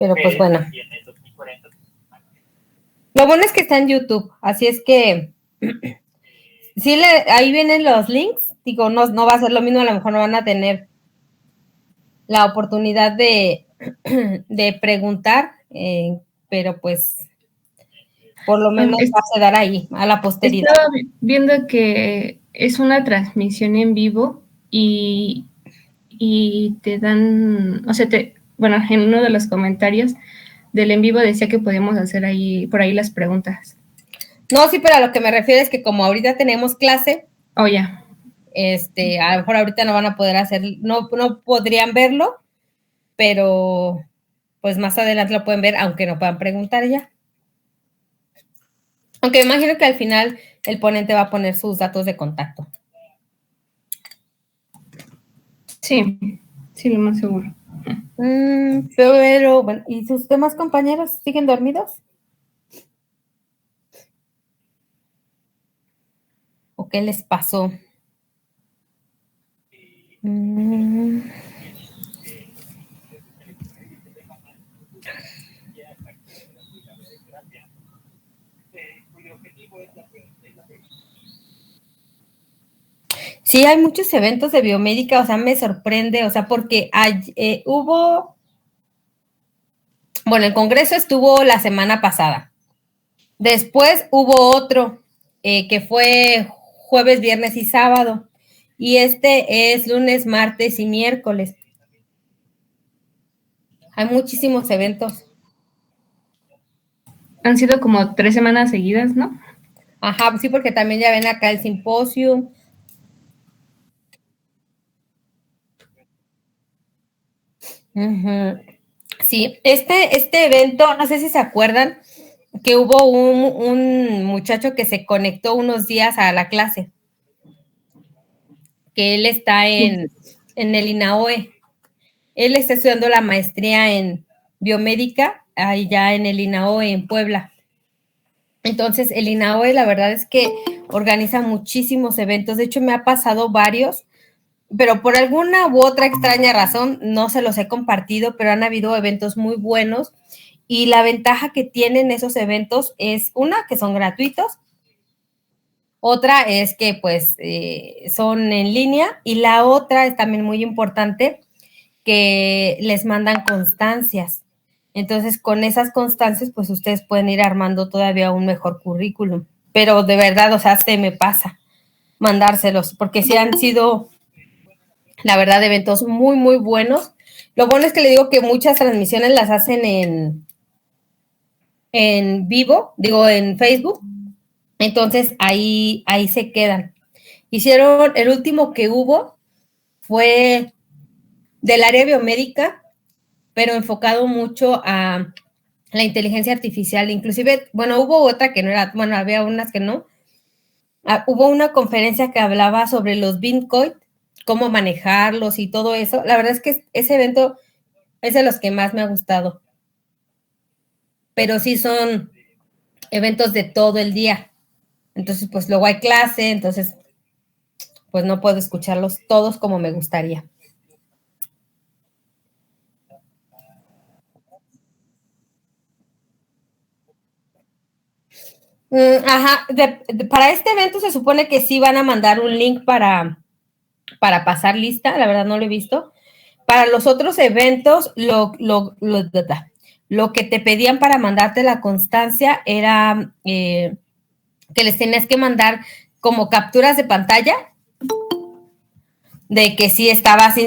Pero pues bueno. Lo bueno es que está en YouTube, así es que sí, ahí vienen los links. Digo, no va a ser lo mismo, a lo mejor no van a tener la oportunidad de preguntar, pero pues por lo menos va a quedar ahí, a la posteridad. Estaba viendo que es una transmisión en vivo y te dan, o sea, bueno, en uno de los comentarios del en vivo decía que podíamos hacer por ahí las preguntas. No, sí, pero a lo que me refiero es que como ahorita tenemos clase, oh, ya. A lo mejor ahorita no van a poder hacer, no podrían verlo, pero pues más adelante lo pueden ver, aunque no puedan preguntar ya. Aunque me imagino que al final el ponente va a poner sus datos de contacto. Sí, lo más seguro. Pero bueno, ¿y sus demás compañeros siguen dormidos? ¿O qué les pasó? Sí, hay muchos eventos de biomédica, o sea, me sorprende, o sea, porque hubo, bueno, el congreso estuvo la semana pasada. Después hubo otro que fue jueves, viernes y sábado. Y este es lunes, martes y miércoles. Hay muchísimos eventos. Han sido como 3 semanas seguidas, ¿no? Ajá, sí, porque también ya ven acá el simposio. Sí, este evento, no sé si se acuerdan, que hubo un muchacho que se conectó unos días a la clase, que él está en el INAOE. Él está estudiando la maestría en biomédica, allá en el INAOE en Puebla. Entonces, el INAOE, la verdad es que organiza muchísimos eventos. De hecho, me ha pasado varios, pero por alguna u otra extraña razón no se los he compartido, pero han habido eventos muy buenos. Y la ventaja que tienen esos eventos es, una, que son gratuitos. Otra es que pues son en línea, y la otra es también muy importante, que les mandan constancias. Entonces, con esas constancias, pues ustedes pueden ir armando todavía un mejor currículum. Pero de verdad, o sea, se me pasa mandárselos, porque sí han sido, la verdad, eventos muy, muy buenos. Lo bueno es que le digo que muchas transmisiones las hacen en vivo, digo, en Facebook. Entonces, ahí se quedan. Hicieron, el último que hubo fue del área biomédica, pero enfocado mucho a la inteligencia artificial. Inclusive, bueno, hubo otra que no era, bueno, había unas que no. Hubo una conferencia que hablaba sobre los Bitcoin, cómo manejarlos y todo eso. La verdad es que ese evento es de los que más me ha gustado. Pero sí son eventos de todo el día. Entonces, pues luego hay clase, entonces, pues no puedo escucharlos todos como me gustaría. Ajá, para este evento se supone que sí van a mandar un link para pasar lista, la verdad no lo he visto. Para los otros eventos, lo que te pedían para mandarte la constancia era que les tenías que mandar como capturas de pantalla de que sí estabas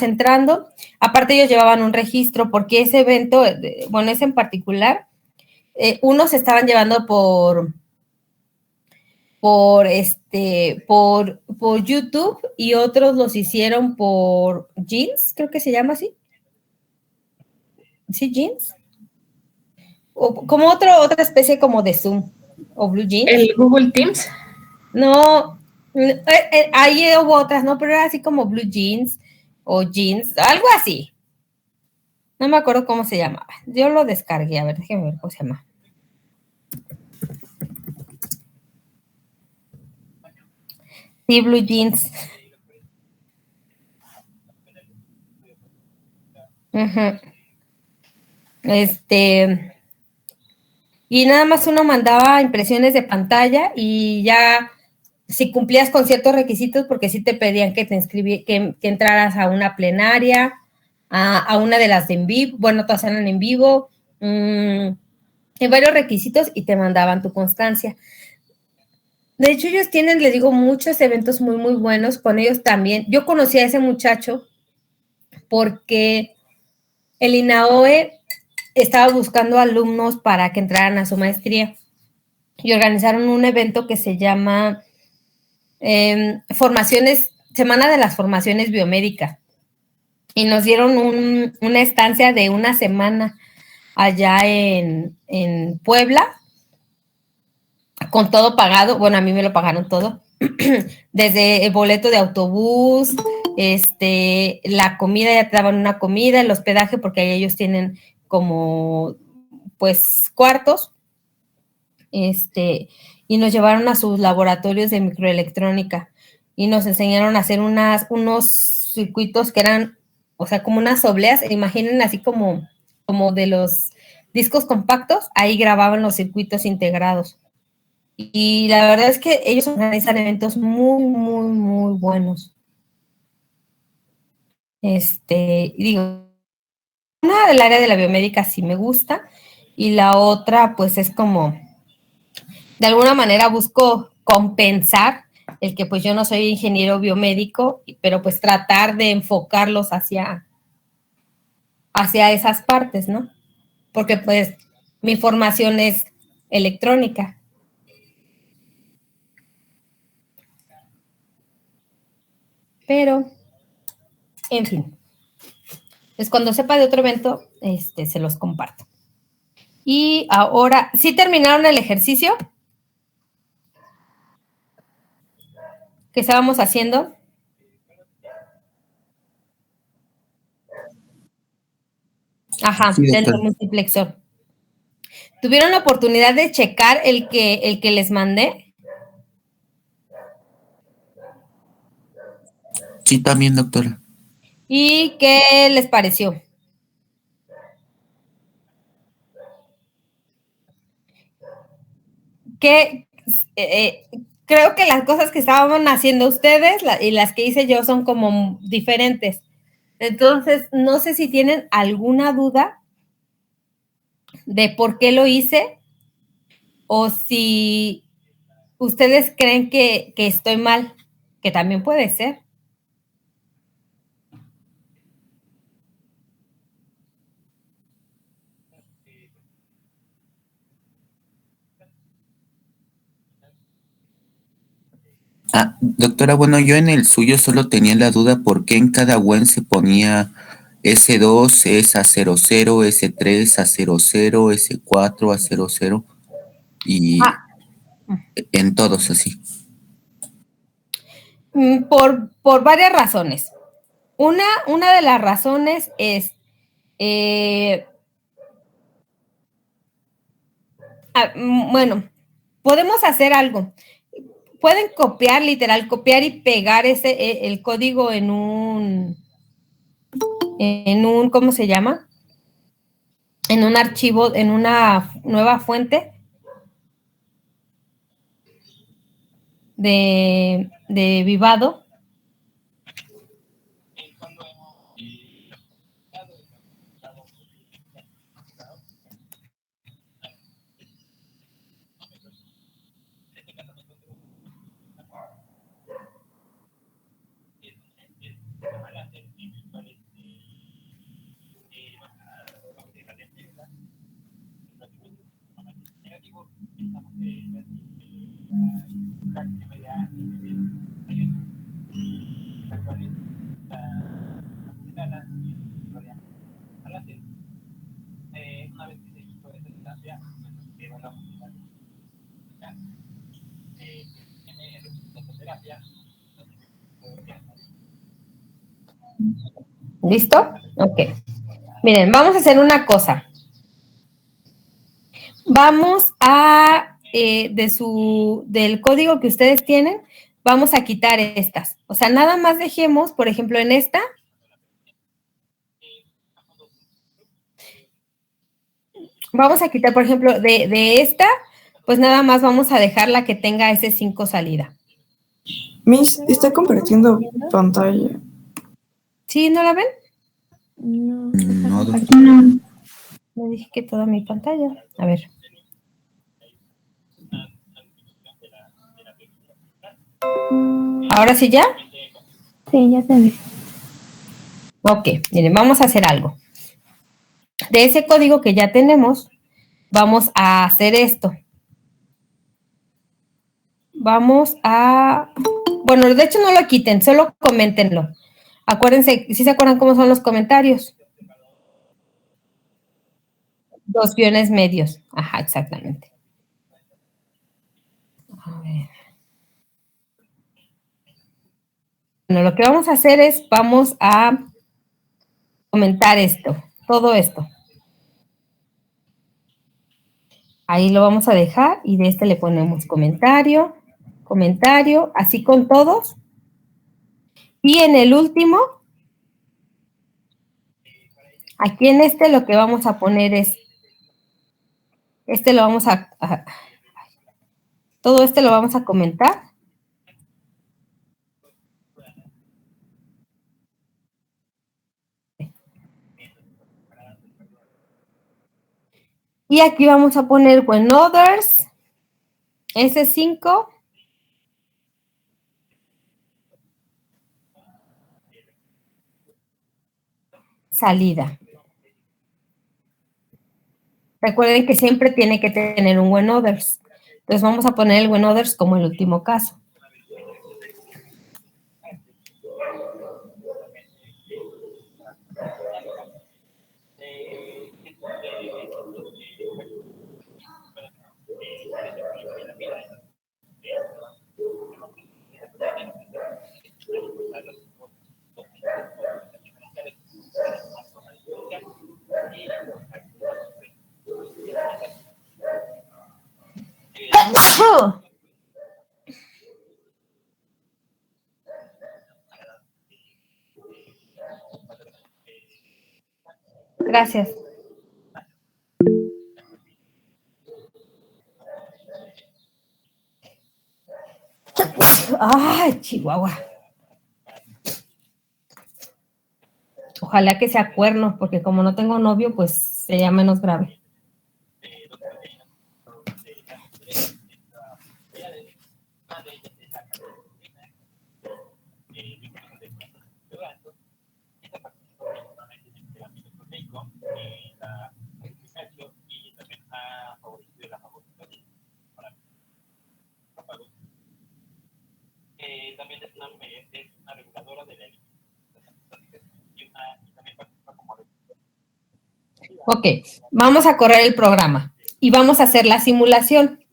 entrando. Aparte, ellos llevaban un registro, porque ese evento, bueno, ese en particular, unos estaban llevando por YouTube, y otros los hicieron por Jeans, creo que se llama así. ¿Sí, Jeans? O como otra especie como de Zoom o Blue Jeans. ¿El Google Teams? No, ahí hubo otras, ¿no? Pero era así como Blue Jeans o Jeans, algo así. No me acuerdo cómo se llamaba. Yo lo descargué, a ver, déjenme ver cómo se llama. Sí, Blue Jeans. Y nada más uno mandaba impresiones de pantalla y ya si cumplías con ciertos requisitos, porque sí te pedían que que entraras a una plenaria, a una de las de en vivo, bueno, todas eran en vivo, hay varios requisitos y te mandaban tu constancia. De hecho, ellos tienen, les digo, muchos eventos muy, muy buenos. Con ellos también. Yo conocí a ese muchacho porque el INAOE estaba buscando alumnos para que entraran a su maestría y organizaron un evento que se llama Semana de las Formaciones Biomédicas. Y nos dieron una estancia de una semana allá en Puebla, con todo pagado. Bueno, a mí me lo pagaron todo. Desde el boleto de autobús, la comida, ya te daban una comida, el hospedaje, porque ellos tienen como, pues, cuartos, y nos llevaron a sus laboratorios de microelectrónica y nos enseñaron a hacer unos circuitos que eran, o sea, como unas obleas, imaginen así como de los discos compactos, ahí grababan los circuitos integrados. Y la verdad es que ellos organizan eventos muy, muy, muy buenos. Digo, una del área de la biomédica sí me gusta, y la otra, pues, es como, de alguna manera busco compensar el que, pues, yo no soy ingeniero biomédico, pero pues tratar de enfocarlos hacia esas partes, ¿no? Porque, pues, mi formación es electrónica. Pero, en fin. Pues cuando sepa de otro evento, se los comparto. Y ahora, ¿sí terminaron el ejercicio que estábamos haciendo? Ajá, Sí, del doctor. multiplexor. ¿Tuvieron la oportunidad de checar el que les mandé? Sí, también, doctora. ¿Y qué les pareció? Que creo que las cosas que estaban haciendo ustedes y las que hice yo son como diferentes. Entonces, no sé si tienen alguna duda de por qué lo hice o si ustedes creen que estoy mal, que también puede ser. Ah, doctora, bueno, yo en el suyo solo tenía la duda por qué en cada WEN se ponía S2 es a 00, S3 a 00, S4 a 00 y en todos así. Por varias razones. Una de las razones es, bueno, podemos hacer algo. Pueden copiar, literal, copiar y pegar el código en un, ¿cómo se llama? En un archivo, en una nueva fuente de Vivado. ¿Listo? Ok. Miren, vamos a hacer una cosa. Vamos a, del código que ustedes tienen, vamos a quitar estas. O sea, nada más dejemos, por ejemplo, en esta, Vamos a quitar, por ejemplo, de esta, pues nada más vamos a dejar la que tenga ese 5 salida. Miss, está compartiendo pantalla. ¿Sí? ¿No la ven? No, Le dije que toda mi pantalla. A ver. ¿Ahora sí ya? Sí, ya se ve. Ok, miren, vamos a hacer algo. De ese código que ya tenemos, vamos a hacer esto. Vamos a... Bueno, de hecho no lo quiten, solo coméntenlo. Acuérdense, ¿sí se acuerdan cómo son los comentarios? 2 guiones medios. Ajá, exactamente. A ver. Bueno, lo que vamos a hacer es, vamos a comentar esto, todo esto. Ahí lo vamos a dejar y de este le ponemos comentario, comentario, así con todos. Y en el último, aquí en este lo que vamos a poner es, este lo vamos todo este lo vamos a comentar. Y aquí vamos a poner when others, S5, salida. Recuerden que siempre tiene que tener un when others. Entonces vamos a poner el when others como el último caso. Gracias. Ay, Chihuahua. Ojalá que sea cuerno, porque como no tengo novio, pues sería menos grave. También es una reguladora de la y también participa como... Ok, vamos a correr el programa y vamos a hacer la simulación.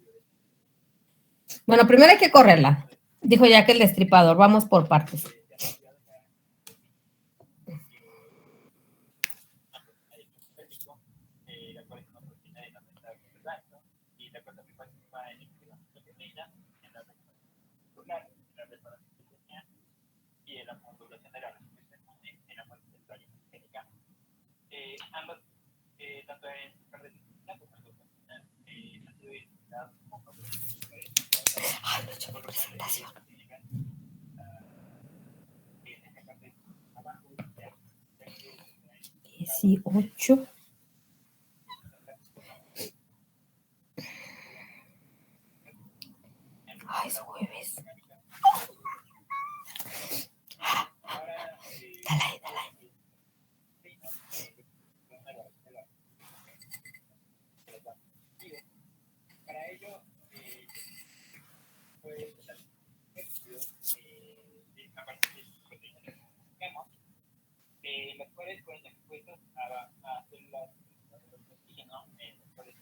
Bueno, primero hay que correrla. Dijo ya que el destripador, vamos por partes. Ambas, tanto en Ay, mucho mi presentación. 18. Ay, es jueves. Dale ahí, dale ahí. para ello, pues, a partir de proteínas que buscamos, las cuales pueden estar expuestas a células de oxígeno, las cuales se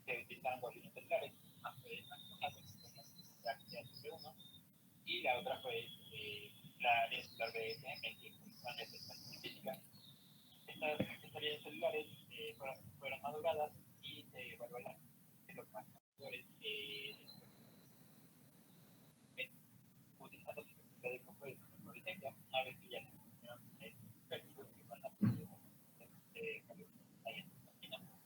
utilizan líneas celulares, más la CH1, y la otra pues la línea celular BSM, que son estas científicas. Estas líneas celulares fueron maduradas y se evaluaron en los más mayores utilizando técnicas de compuestos de fluorescencia, una vez que ya se funcionan pérfidos que van a ahí en la máquina.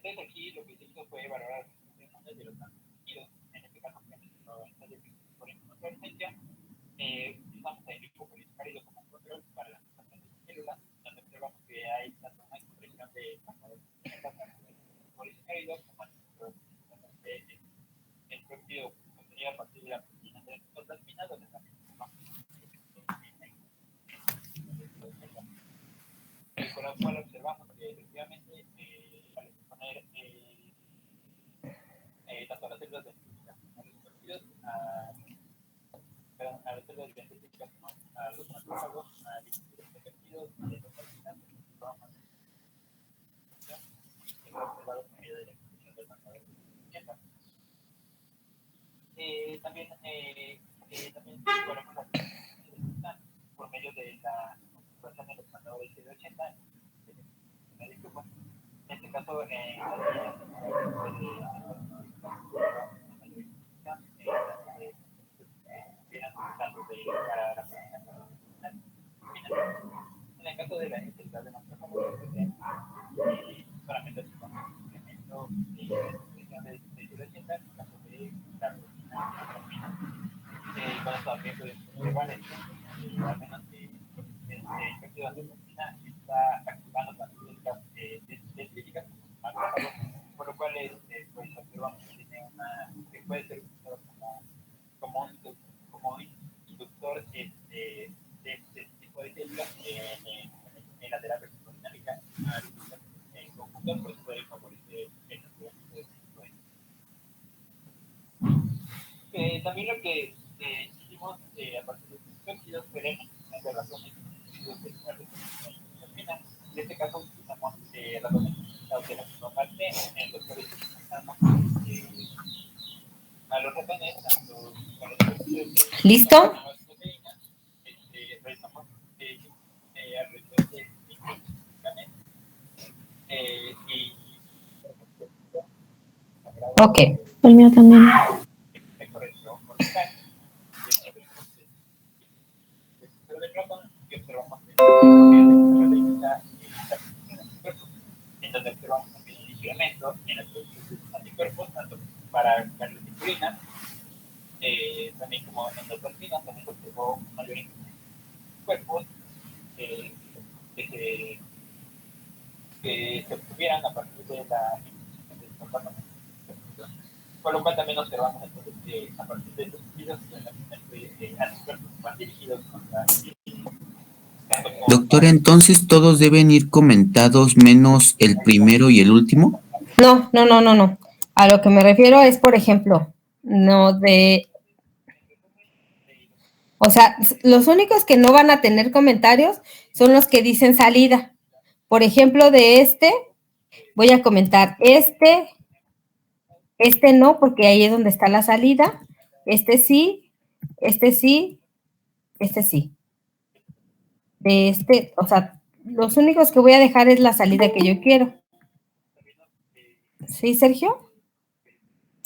Entonces aquí lo que se hizo fue valorar las funciones de los transmitidos, en este caso por influencia, utilizamos el lipopolisacárido como control para la formación de células, donde observamos que hay tanto una expresión de polisacárido como el propio contenido a partir de la proteína de totalmina, donde también con lo cual observamos que efectivamente al exponer tanto a las células de a los partidos, a las células dendríticas como a los macrófagos, a los peptidos de totalmina, que fue observado por medio de la exposición del marcador de vivienda. También bueno, por medio de la observación de los marcadores CD80 en este caso en el caso de la intensidad de nuestro solamente es un incremento de CD80 en el caso de la proteína. Con esto también podemos observar al menos el efecto de proteína está activando tanto células dendríticas por lo cual pues observamos que tiene que puede ser usado como un inductor de este tipo de células en la terapia psicodinámica en conjunto pues puede favorecer el nacimiento de este tipo de también lo que hicimos a partir de estos péptidos veremos de razones en este caso utilizamos razones de la normal T, en los cuales utilizamos a los retenes, tanto con los péptidos ¿Listo? proteínas, realizamos alrededor de 5 y Ok. El mío también. correcto cortical. Y observamos en donde observamos también el incremento en la producción de anticuerpos, tanto para la leucina, también como endotocinas, también se observó un mayor incremento de cuerpos que se obtuvieran a partir de la infusión de estos fármacos. Con lo cual también observamos entonces que a partir de estos estudios anticuerpos van dirigidos contra Doctor, entonces todos deben ir comentados menos el primero y el último. No. A lo que me refiero es, por ejemplo, no de... O sea, los únicos que no van a tener comentarios son los que dicen salida. Por ejemplo, de voy a comentar este no, porque ahí es donde está la salida. Este sí, este sí, este sí. De o sea, los únicos que voy a dejar es la salida que yo quiero. ¿Sí, Sergio?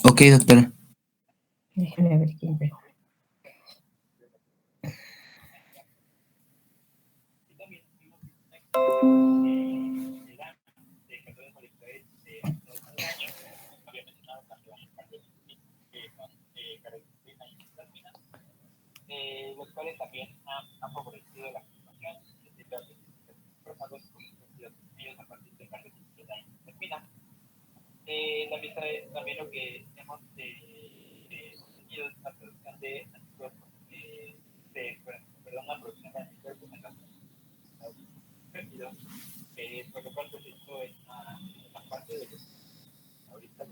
Ok, doctora. Déjame ver quién pegó. los cuales también han favorecido la formación de células formados por ellos a partir de la termina. También lo que hemos tenido es la producción de anticuerpos, la producción de anticuerpos en los péptidos, por lo cual pues esto es una parte de ahorita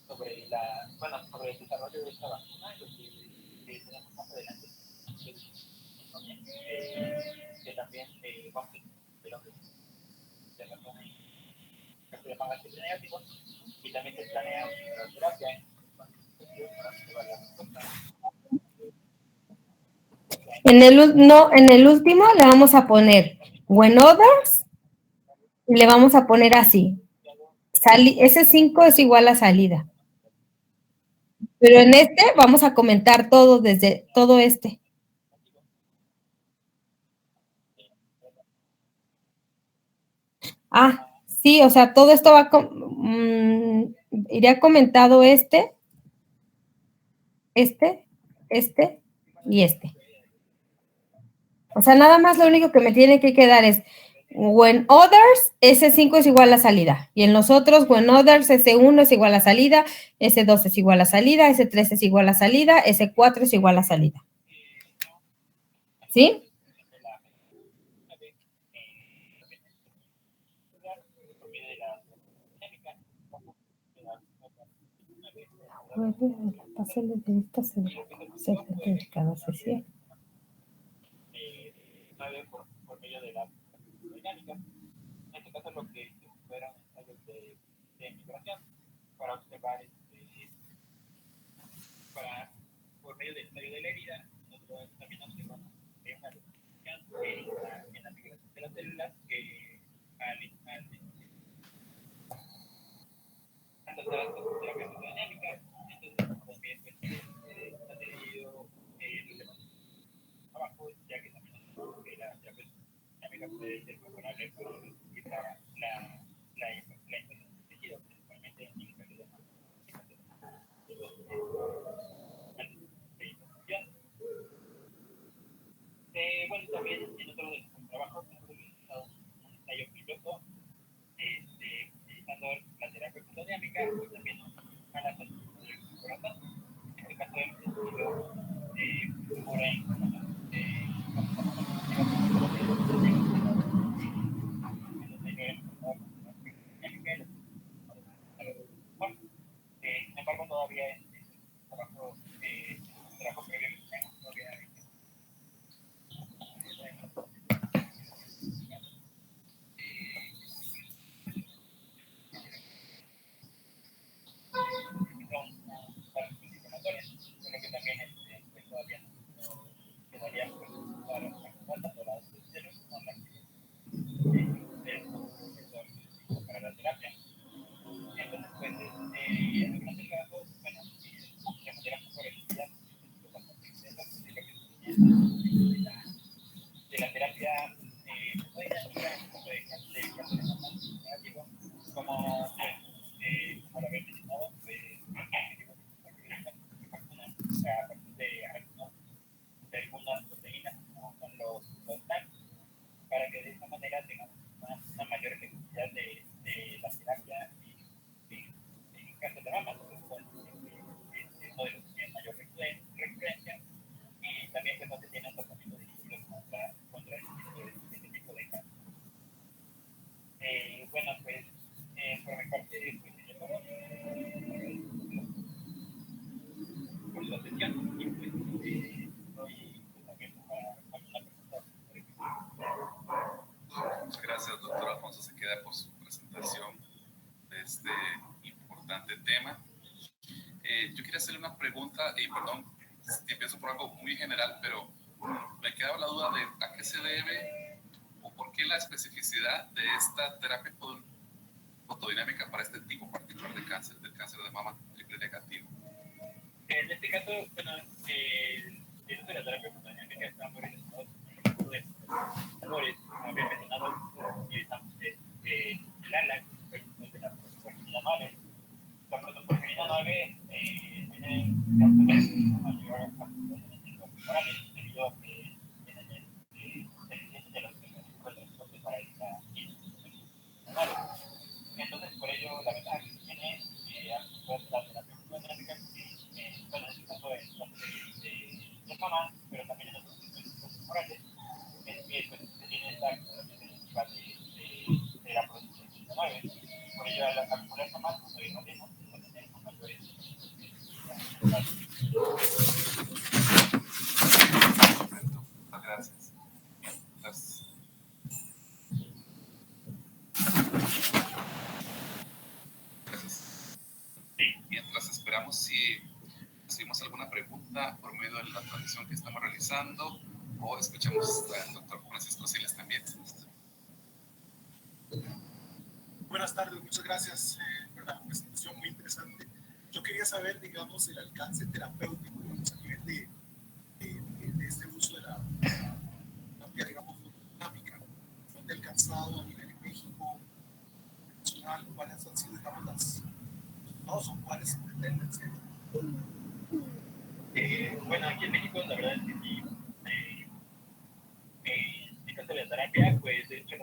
sobre el desarrollo de esta vacuna, lo que tenemos más adelante, que también vamos a ver de razones que se llaman activos negativos, y también se planea una terapia en el último le vamos a poner when others y le vamos a poner así. Ese 5 es igual a salida. Pero en vamos a comentar todo desde todo este. Sí, o sea, todo esto va iría comentado este y este. O sea, nada más lo único que me tiene que quedar es when others, S5 es igual a salida. Y en los otros, when others, S1 es igual a salida, S2 es igual a salida, S3 es igual a salida, S4 es igual a salida. ¿Sí? Pásale de esta se reconocer dentro de cada sesión. Por medio de la dinámica. En este caso, lo que fueron ensayos de migración para observar, por medio del ensayo de la herida, nosotros también observamos una restricción en la migración de las células que al tratar de la dinámica, entonces también ha tenido abajo, ya que también que la dinámica puede ser favorable para la infección del tejido, principalmente en indicadores bueno, también en otro de nuestros trabajos hemos realizado un ensayo piloto utilizando la terapia fotodinámica y también a la salud del corazón. En este caso hemos estudiado mejora en sin embargo, todavía en trabajo previo todavía por lo que también todavía no quedaría para la para la terapia. Entonces, pues, en algunos casos, bueno, de manera mejor eficaz, de la terapia como lo había mencionado, de algunas proteínas como son los TAC, para que de esta manera tengamos una mayor efectividad de la terapia en cáncer de mama, es uno de los que tiene mayor recurrencia y también que no se tiene tratamiento dirigido contra este tipo de cáncer. Bueno, pues por mi parte, pues yo por su atención y pues estoy también para alguna pregunta. Muchas gracias, doctor Alfonso Sequeda, por su presentación de este importante tema. Yo quería hacerle una pregunta, y perdón, empiezo por algo muy general, pero me quedaba la duda de a qué se debe o por qué la especificidad de esta terapia fotodinámica para este tipo particular de cáncer, del cáncer de mama triple negativo. En este caso, bueno, el uso de la terapia fotodinámica está muy relacionado con los valores. Había mencionado, utilizamos el ALAC, de la protoporfirina 9. La protoporfirina 9 tiene mayor activación corporales debido a que tienen deficiencia de los mecanismos de transporte para esta inflamación. Entonces, por ello, la ventaja que tiene la terapia fotodinámica, bueno, en este caso es de mama, pero también en otros mecanismos corporales, es que pues, se tiene esta activación de la protoporfirina 9. Por ello, al acumularse más, pues hoy no tenemos mayores. Perfecto, muchas gracias. Mientras esperamos si recibimos alguna pregunta por medio de la transmisión que estamos realizando o escuchamos al doctor Francisco Siles también. Buenas tardes, muchas gracias por la presentación muy interesante. Yo quería saber, digamos, el alcance terapéutico a nivel de este uso de la terapia, digamos, fotodinámica, dónde ha alcanzado a nivel en México, personal, ¿cuáles han sido, digamos, las dos o cuáles se pretenden ser? Bueno, aquí en México la verdad es que sí, en caso de la terapia, pues de hecho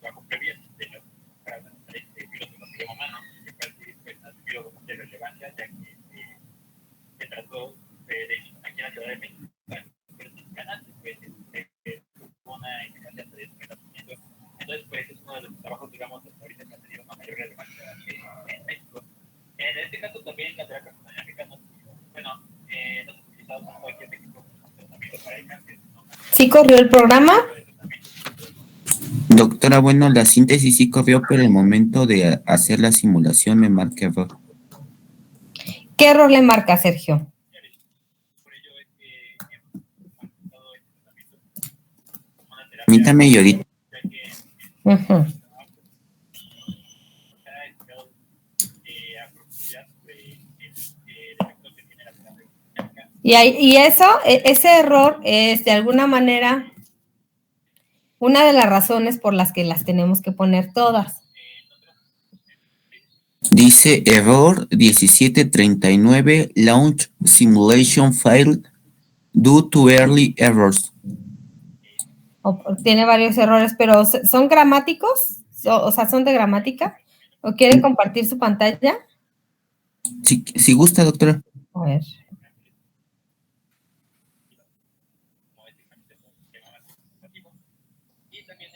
trabajo previo, de hecho, para analizar virus de papiloma humano, que parece pues ha tenido bastante relevancia, ya que se trató, de hecho, aquí en la Ciudad de México, pero mexicanas, pues una eficacia de 90%. Entonces, pues es uno de los trabajos, digamos, hasta ahorita que ha tenido una mayor relevancia en México. En este caso también la terapia fotográfica no se utiliza tanto aquí en México como tratamiento para el cáncer, ¿no? ¿Sí corrió el programa? Doctora, bueno, la síntesis sí corrió, pero el momento de hacer la simulación me marca error. ¿Qué error le marca, Sergio? Por ello es que hemos utilizado este tratamiento como una terapia, Permítame y ahorita. ya que Ujú. a profundidad sobre el efecto que tiene la terapia fotográfica. Y eso, ese error es de alguna manera una de las razones por las que las tenemos que poner todas. Dice error 1739, launch simulation failed due to early errors. Tiene varios errores, pero ¿son gramáticos? O sea, ¿son de gramática? ¿O quieren compartir su pantalla? Si gusta, doctora. A ver. Y también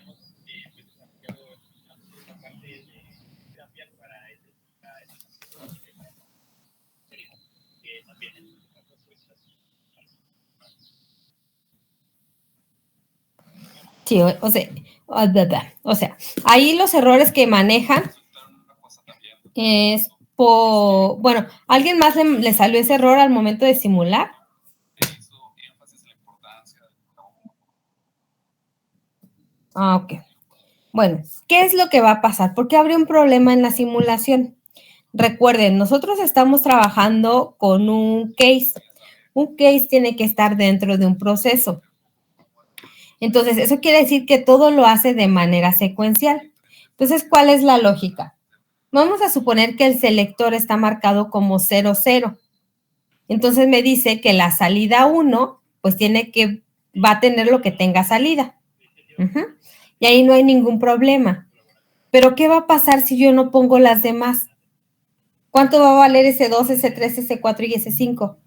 hemos pues, desarrollado esta parte de terapia para que también en este caso pues Sí, o sea, ahí los errores que manejan es por, bueno, ¿alguien más le salió ese error al momento de simular? Ah, ok. Bueno, ¿qué es lo que va a pasar? ¿Por qué habría un problema en la simulación? Recuerden, nosotros estamos trabajando con un case. Un case tiene que estar dentro de un proceso. Entonces, eso quiere decir que todo lo hace de manera secuencial. Entonces, ¿cuál es la lógica? Vamos a suponer que el selector está marcado como 0, 0. Entonces me dice que la salida 1, pues va a tener lo que tenga salida. Y ahí no hay ningún problema. Pero ¿qué va a pasar si yo no pongo las demás? ¿Cuánto va a valer ese 2, ese 3, ese 4 y ese 5?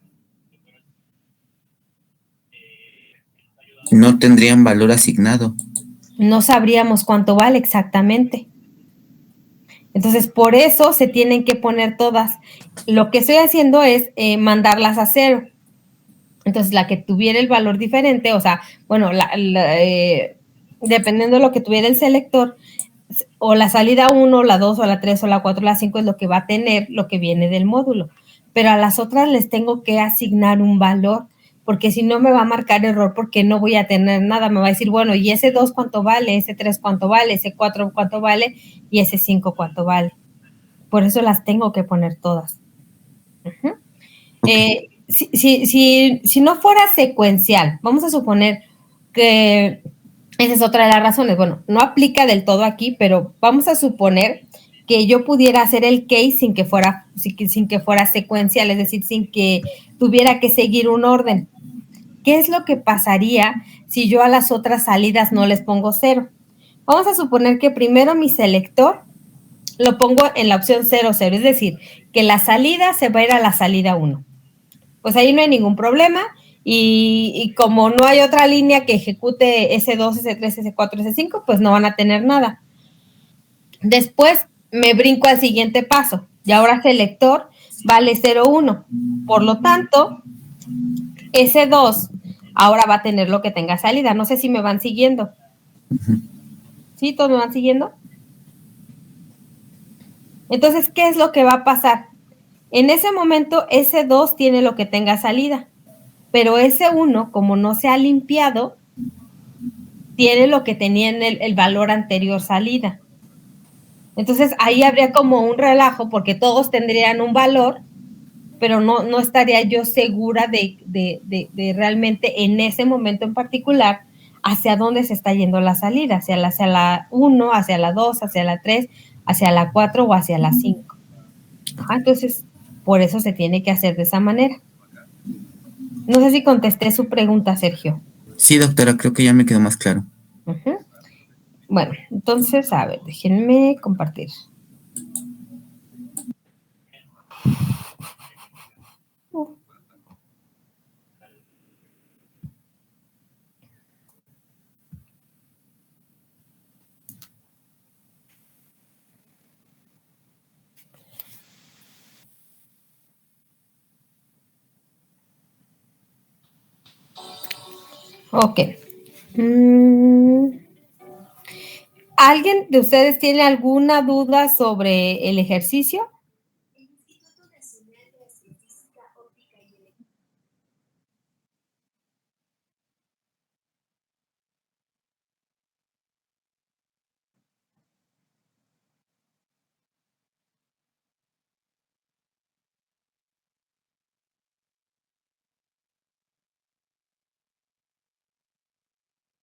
No tendrían valor asignado. No sabríamos cuánto vale exactamente. Entonces, por eso se tienen que poner todas. Lo que estoy haciendo es mandarlas a 0. Entonces, la que tuviera el valor diferente, o sea, bueno, dependiendo de lo que tuviera el selector, o la salida 1, la 2, o la 3, o la 4, o la 5 es lo que va a tener lo que viene del módulo. Pero a las otras les tengo que asignar un valor, porque si no me va a marcar error porque no voy a tener nada. Me va a decir, bueno, ¿y ese 2 cuánto vale? ¿Ese 3 cuánto vale? ¿Ese 4 cuánto vale? ¿Y ese 5 cuánto vale? Por eso las tengo que poner todas. Si no fuera secuencial, vamos a suponer que esa es otra de las razones. Bueno, no aplica del todo aquí, pero vamos a suponer que yo pudiera hacer el case sin que fuera secuencial, es decir, sin que tuviera que seguir un orden. ¿Qué es lo que pasaría si yo a las otras salidas no les pongo 0? Vamos a suponer que primero mi selector lo pongo en la opción 0, 0, es decir, que la salida se va a ir a la salida 1. Pues ahí no hay ningún problema y como no hay otra línea que ejecute S2, S3, S4, S5, pues no van a tener nada. Después me brinco al siguiente paso y ahora selector vale 0, 1. Por lo tanto, S2 ahora va a tener lo que tenga salida. No sé si me van siguiendo. ¿Sí? ¿Todos me van siguiendo? Entonces, ¿qué es lo que va a pasar? En ese momento, S2 tiene lo que tenga salida, pero S1, como no se ha limpiado, tiene lo que tenía en el valor anterior salida. Entonces, ahí habría como un relajo, porque todos tendrían un valor, pero no estaría yo segura de realmente en ese momento en particular hacia dónde se está yendo la salida, hacia la 1, hacia la 2, hacia la 3, hacia la 4 o hacia la 5. Entonces, por eso se tiene que hacer de esa manera. No sé si contesté su pregunta, Sergio. Sí, doctora, creo que ya me quedó más claro. Bueno, entonces, a ver, déjenme compartir. Ok. ¿Alguien de ustedes tiene alguna duda sobre el ejercicio?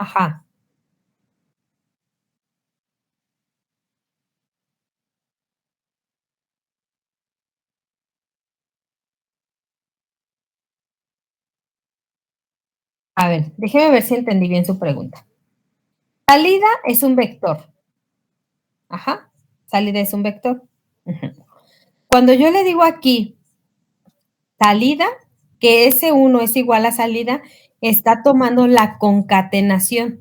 Ajá. A ver, déjeme ver si entendí bien su pregunta. Salida es un vector. Ajá. Salida es un vector. Cuando yo le digo aquí salida, que S1 es igual a salida, está tomando la concatenación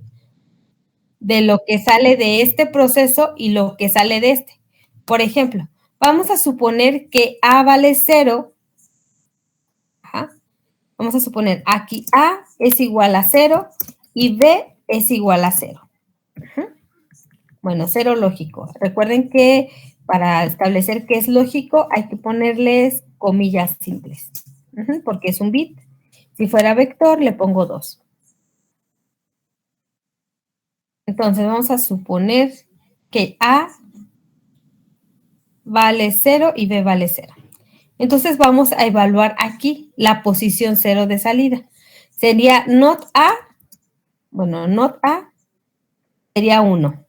de lo que sale de este proceso y lo que sale de este. Por ejemplo, vamos a suponer que A vale 0. Ajá. Vamos a suponer aquí A es igual a 0 y B es igual a 0. Bueno, 0 lógico. Recuerden que para establecer qué es lógico hay que ponerles comillas simples, porque es un bit. Si fuera vector, le pongo 2. Entonces, vamos a suponer que A vale 0 y B vale 0. Entonces, vamos a evaluar aquí la posición 0 de salida. Sería not A, bueno, not A sería 1.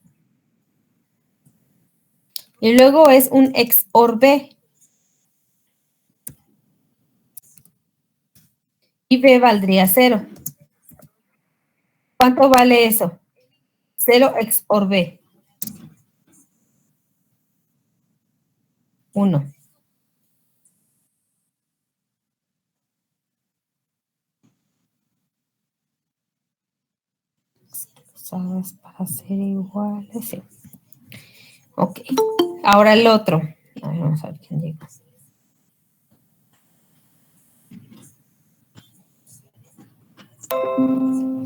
Y luego es un XOR B. Y B valdría 0. ¿Cuánto vale eso? 0 XOR B. 1. ¿Sabes? Para ser iguales, sí. Ok. Ahora el otro. A ver, vamos a ver quién llega.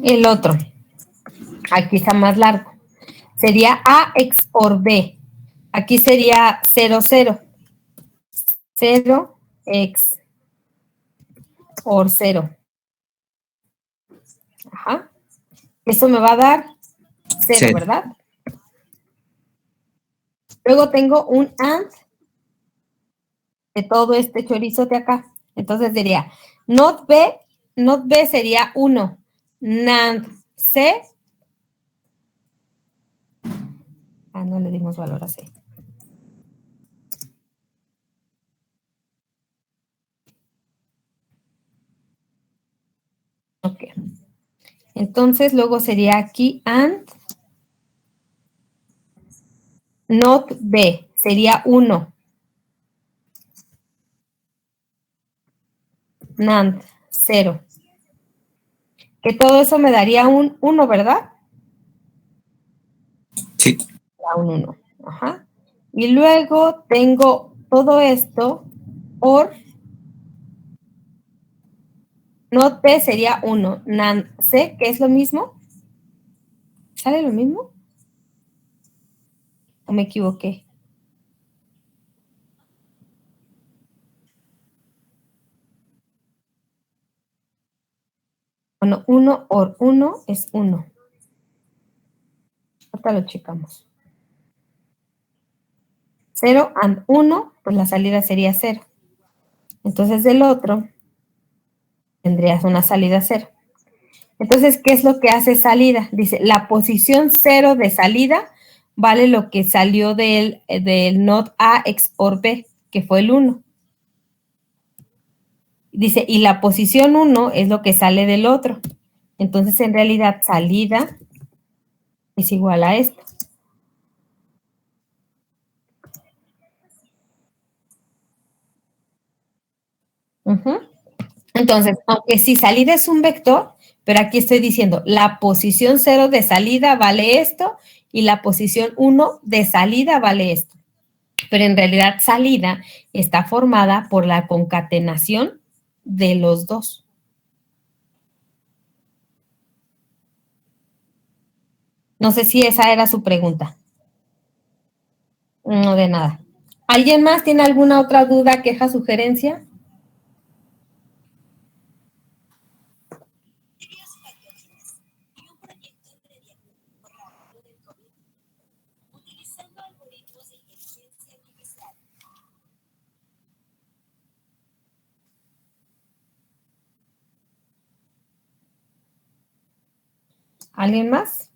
El otro. Aquí está más largo. Sería A XOR B. Aquí sería 0, 0. 0 XOR 0. Ajá. Esto me va a dar 0, ¿verdad? Luego tengo un AND de todo este chorizo de acá. Entonces diría, not B sería 1. NAND C. No le dimos valor a C. Ok. Entonces, luego sería aquí AND not B. Sería 1. NAND 0. Que todo eso me daría un 1, ¿verdad? Sí. Un 1. Ajá. Y luego tengo todo esto OR not B sería 1. NAND C, que es lo mismo. ¿Sale lo mismo? ¿O me equivoqué? Bueno, 1 OR 1 es 1. Ahorita lo checamos. 0 and 1, pues la salida sería 0. Entonces, del otro, tendrías una salida 0. Entonces, ¿qué es lo que hace salida? Dice, la posición 0 de salida vale lo que salió del NOT A XOR B, que fue el 1. Dice, y la posición 1 es lo que sale del otro. Entonces, en realidad, salida es igual a esto. Entonces, aunque si salida es un vector, pero aquí estoy diciendo, la posición 0 de salida vale esto y la posición 1 de salida vale esto. Pero en realidad salida está formada por la concatenación de los dos. No sé si esa era su pregunta. No, de nada. ¿Alguien más tiene alguna otra duda, queja, sugerencia? ¿Alguien más?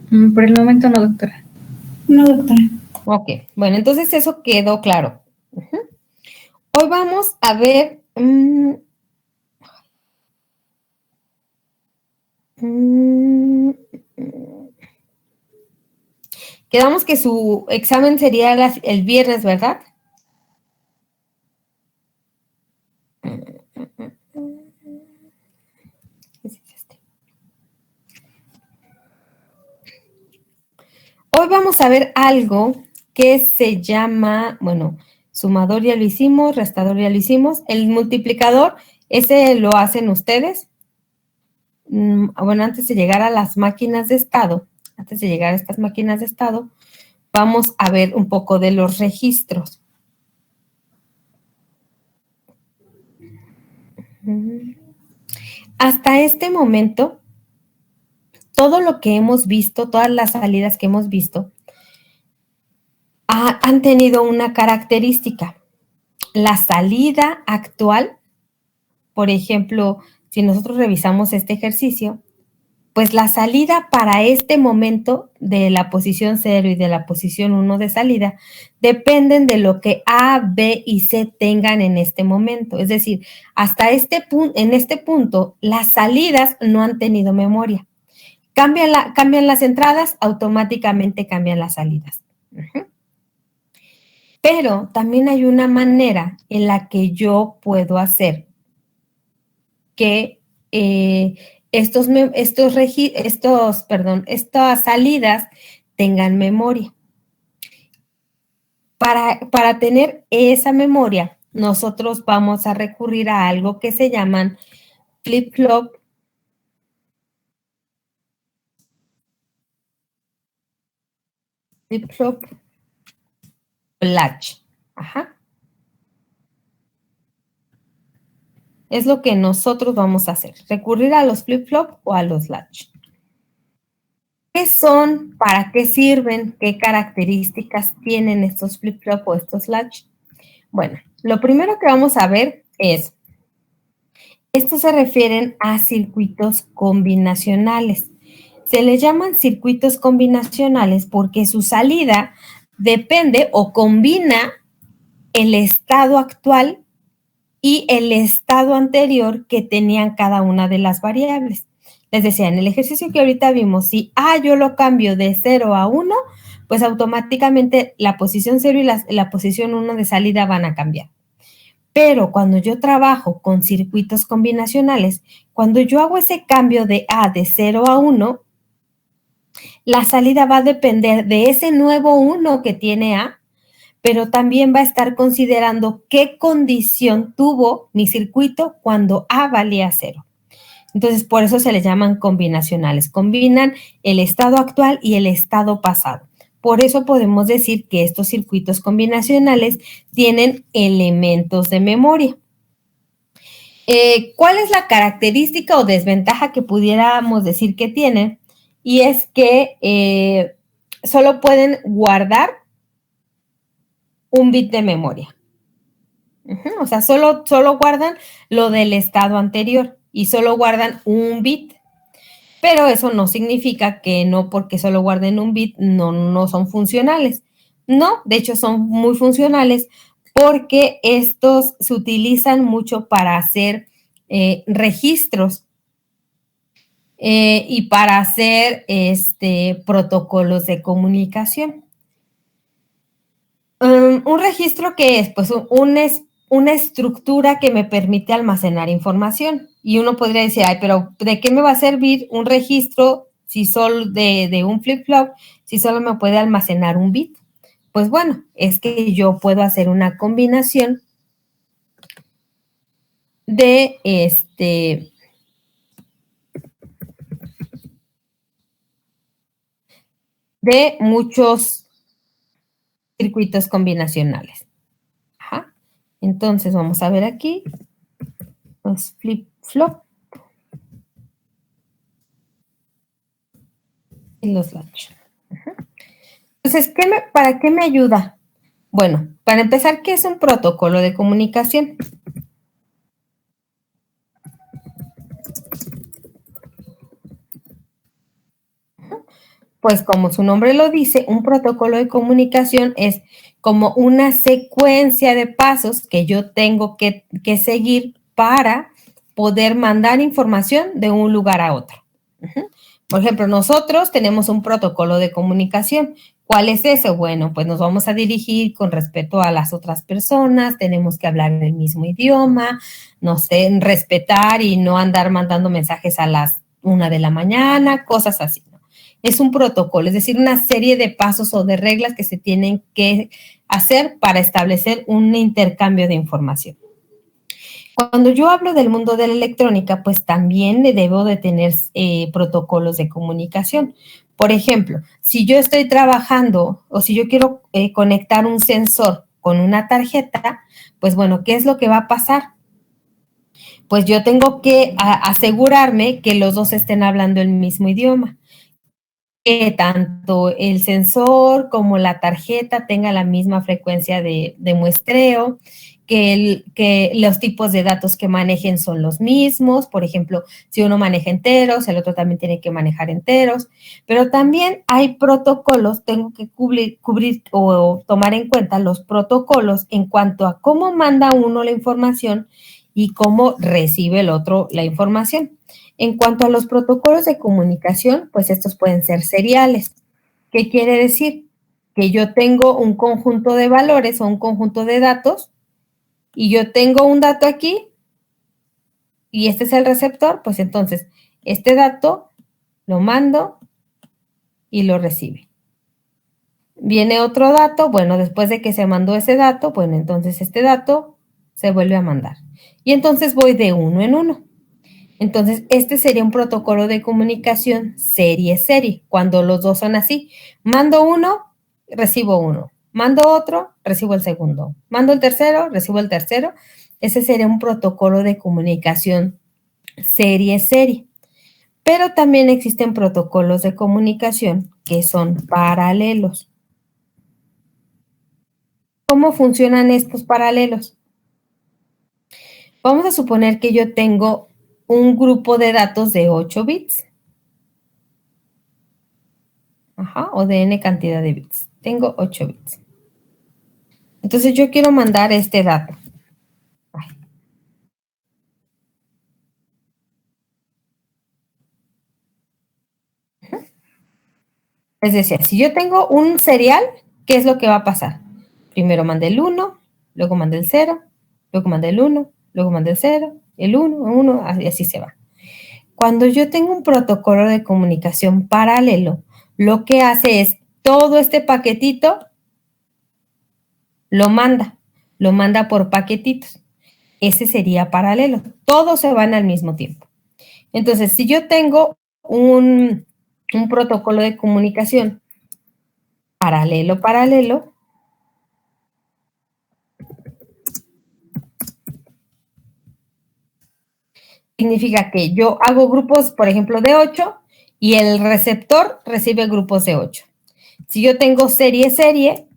Por el momento no, doctora. No, doctora. Ok, bueno, entonces eso quedó claro. Hoy vamos a ver... quedamos que su examen sería el viernes, ¿verdad? Hoy vamos a ver algo que se llama, bueno, sumador ya lo hicimos, restador ya lo hicimos, el multiplicador, ese lo hacen ustedes. Bueno, antes de llegar a las máquinas de estado, antes de llegar a estas máquinas de estado, vamos a ver un poco de los registros. Hasta este momento, todo lo que hemos visto, todas las salidas que hemos visto, han tenido una característica. La salida actual, por ejemplo, si nosotros revisamos este ejercicio, pues la salida para este momento de la posición 0 y de la posición 1 de salida dependen de lo que A, B y C tengan en este momento. Es decir, hasta en este punto, las salidas no han tenido memoria. Cambian las entradas, automáticamente cambian las salidas. Pero también hay una manera en la que yo puedo hacer que estas salidas tengan memoria. Para tener esa memoria, nosotros vamos a recurrir a algo que se llaman flip-flop latch. Ajá. Es lo que nosotros vamos a hacer, recurrir a los flip-flop o a los latch. ¿Qué son? ¿Para qué sirven? ¿Qué características tienen estos flip-flop o estos latch? Bueno, lo primero que vamos a ver es, estos se refieren a circuitos combinacionales. Se les llaman circuitos combinacionales porque su salida depende o combina el estado actual y el estado anterior que tenían cada una de las variables. Les decía, en el ejercicio que ahorita vimos, si A yo lo cambio de 0 a 1, pues automáticamente la posición 0 y la posición 1 de salida van a cambiar. Pero cuando yo trabajo con circuitos combinacionales, cuando yo hago ese cambio de A de 0 a 1, la salida va a depender de ese nuevo 1 que tiene A, pero también va a estar considerando qué condición tuvo mi circuito cuando A valía 0. Entonces, por eso se les llaman combinacionales. Combinan el estado actual y el estado pasado. Por eso podemos decir que estos circuitos combinacionales tienen elementos de memoria. ¿Cuál es la característica o desventaja que pudiéramos decir que tienen? Y es que solo pueden guardar un bit de memoria. O sea, solo guardan lo del estado anterior y solo guardan un bit. pero eso no significa que no porque solo guarden un bit no son funcionales. No, de hecho son muy funcionales porque estos se utilizan mucho para hacer registros y para hacer protocolos de comunicación. ¿Un registro qué es? Pues una estructura que me permite almacenar información. Y uno podría decir, ay, pero ¿de qué me va a servir un registro si solo de un flip-flop si solo me puede almacenar un bit? Pues bueno, es que yo puedo hacer una combinación de de muchos circuitos combinacionales. Ajá. Entonces, vamos a ver aquí los flip-flop y los latch. Entonces, ¿para qué me ayuda? Bueno, para empezar, ¿qué es un protocolo de comunicación? Pues como su nombre lo dice, un protocolo de comunicación es como una secuencia de pasos que yo tengo que seguir para poder mandar información de un lugar a otro. Por ejemplo, nosotros tenemos un protocolo de comunicación. ¿Cuál es ese? Bueno, pues nos vamos a dirigir con respeto a las otras personas, tenemos que hablar el mismo idioma, no sé, respetar y no andar mandando mensajes a las 1 de la mañana, cosas así. Es un protocolo, es decir, una serie de pasos o de reglas que se tienen que hacer para establecer un intercambio de información. Cuando yo hablo del mundo de la electrónica, pues también debo de tener protocolos de comunicación. Por ejemplo, si yo estoy trabajando o si yo quiero conectar un sensor con una tarjeta, pues bueno, ¿qué es lo que va a pasar? Pues yo tengo que asegurarme que los dos estén hablando el mismo idioma. Que tanto el sensor como la tarjeta tenga la misma frecuencia de muestreo, que los tipos de datos que manejen son los mismos. Por ejemplo, si uno maneja enteros, el otro también tiene que manejar enteros. Pero también hay protocolos, tengo que cubrir o tomar en cuenta los protocolos en cuanto a cómo manda uno la información y cómo recibe el otro la información. En cuanto a los protocolos de comunicación, pues estos pueden ser seriales. ¿Qué quiere decir? Que yo tengo un conjunto de valores o un conjunto de datos y yo tengo un dato aquí y este es el receptor, pues entonces este dato lo mando y lo recibe. Viene otro dato, bueno, después de que se mandó ese dato, bueno, entonces este dato se vuelve a mandar. Y entonces voy de uno en uno. Entonces, este sería un protocolo de comunicación serie-serie, cuando los dos son así. Mando uno, recibo uno. Mando otro, recibo el segundo. Mando el tercero, recibo el tercero. Ese sería un protocolo de comunicación serie-serie. Pero también existen protocolos de comunicación que son paralelos. ¿Cómo funcionan estos paralelos? Vamos a suponer que yo tengo un grupo de datos de 8 bits. Ajá, o de n cantidad de bits. Tengo 8 bits. Entonces yo quiero mandar este dato. Es decir, si yo tengo un serial, ¿qué es lo que va a pasar? Primero mandé el 1, luego mandé el 0, luego mandé el 1, luego mandé el 0, el 1, y así se va. Cuando yo tengo un protocolo de comunicación paralelo, lo que hace es todo este paquetito lo manda por paquetitos. Ese sería paralelo. Todos se van al mismo tiempo. Entonces, si yo tengo un protocolo de comunicación paralelo, significa que yo hago grupos, por ejemplo, de 8 y el receptor recibe grupos de 8. Si yo tengo serie,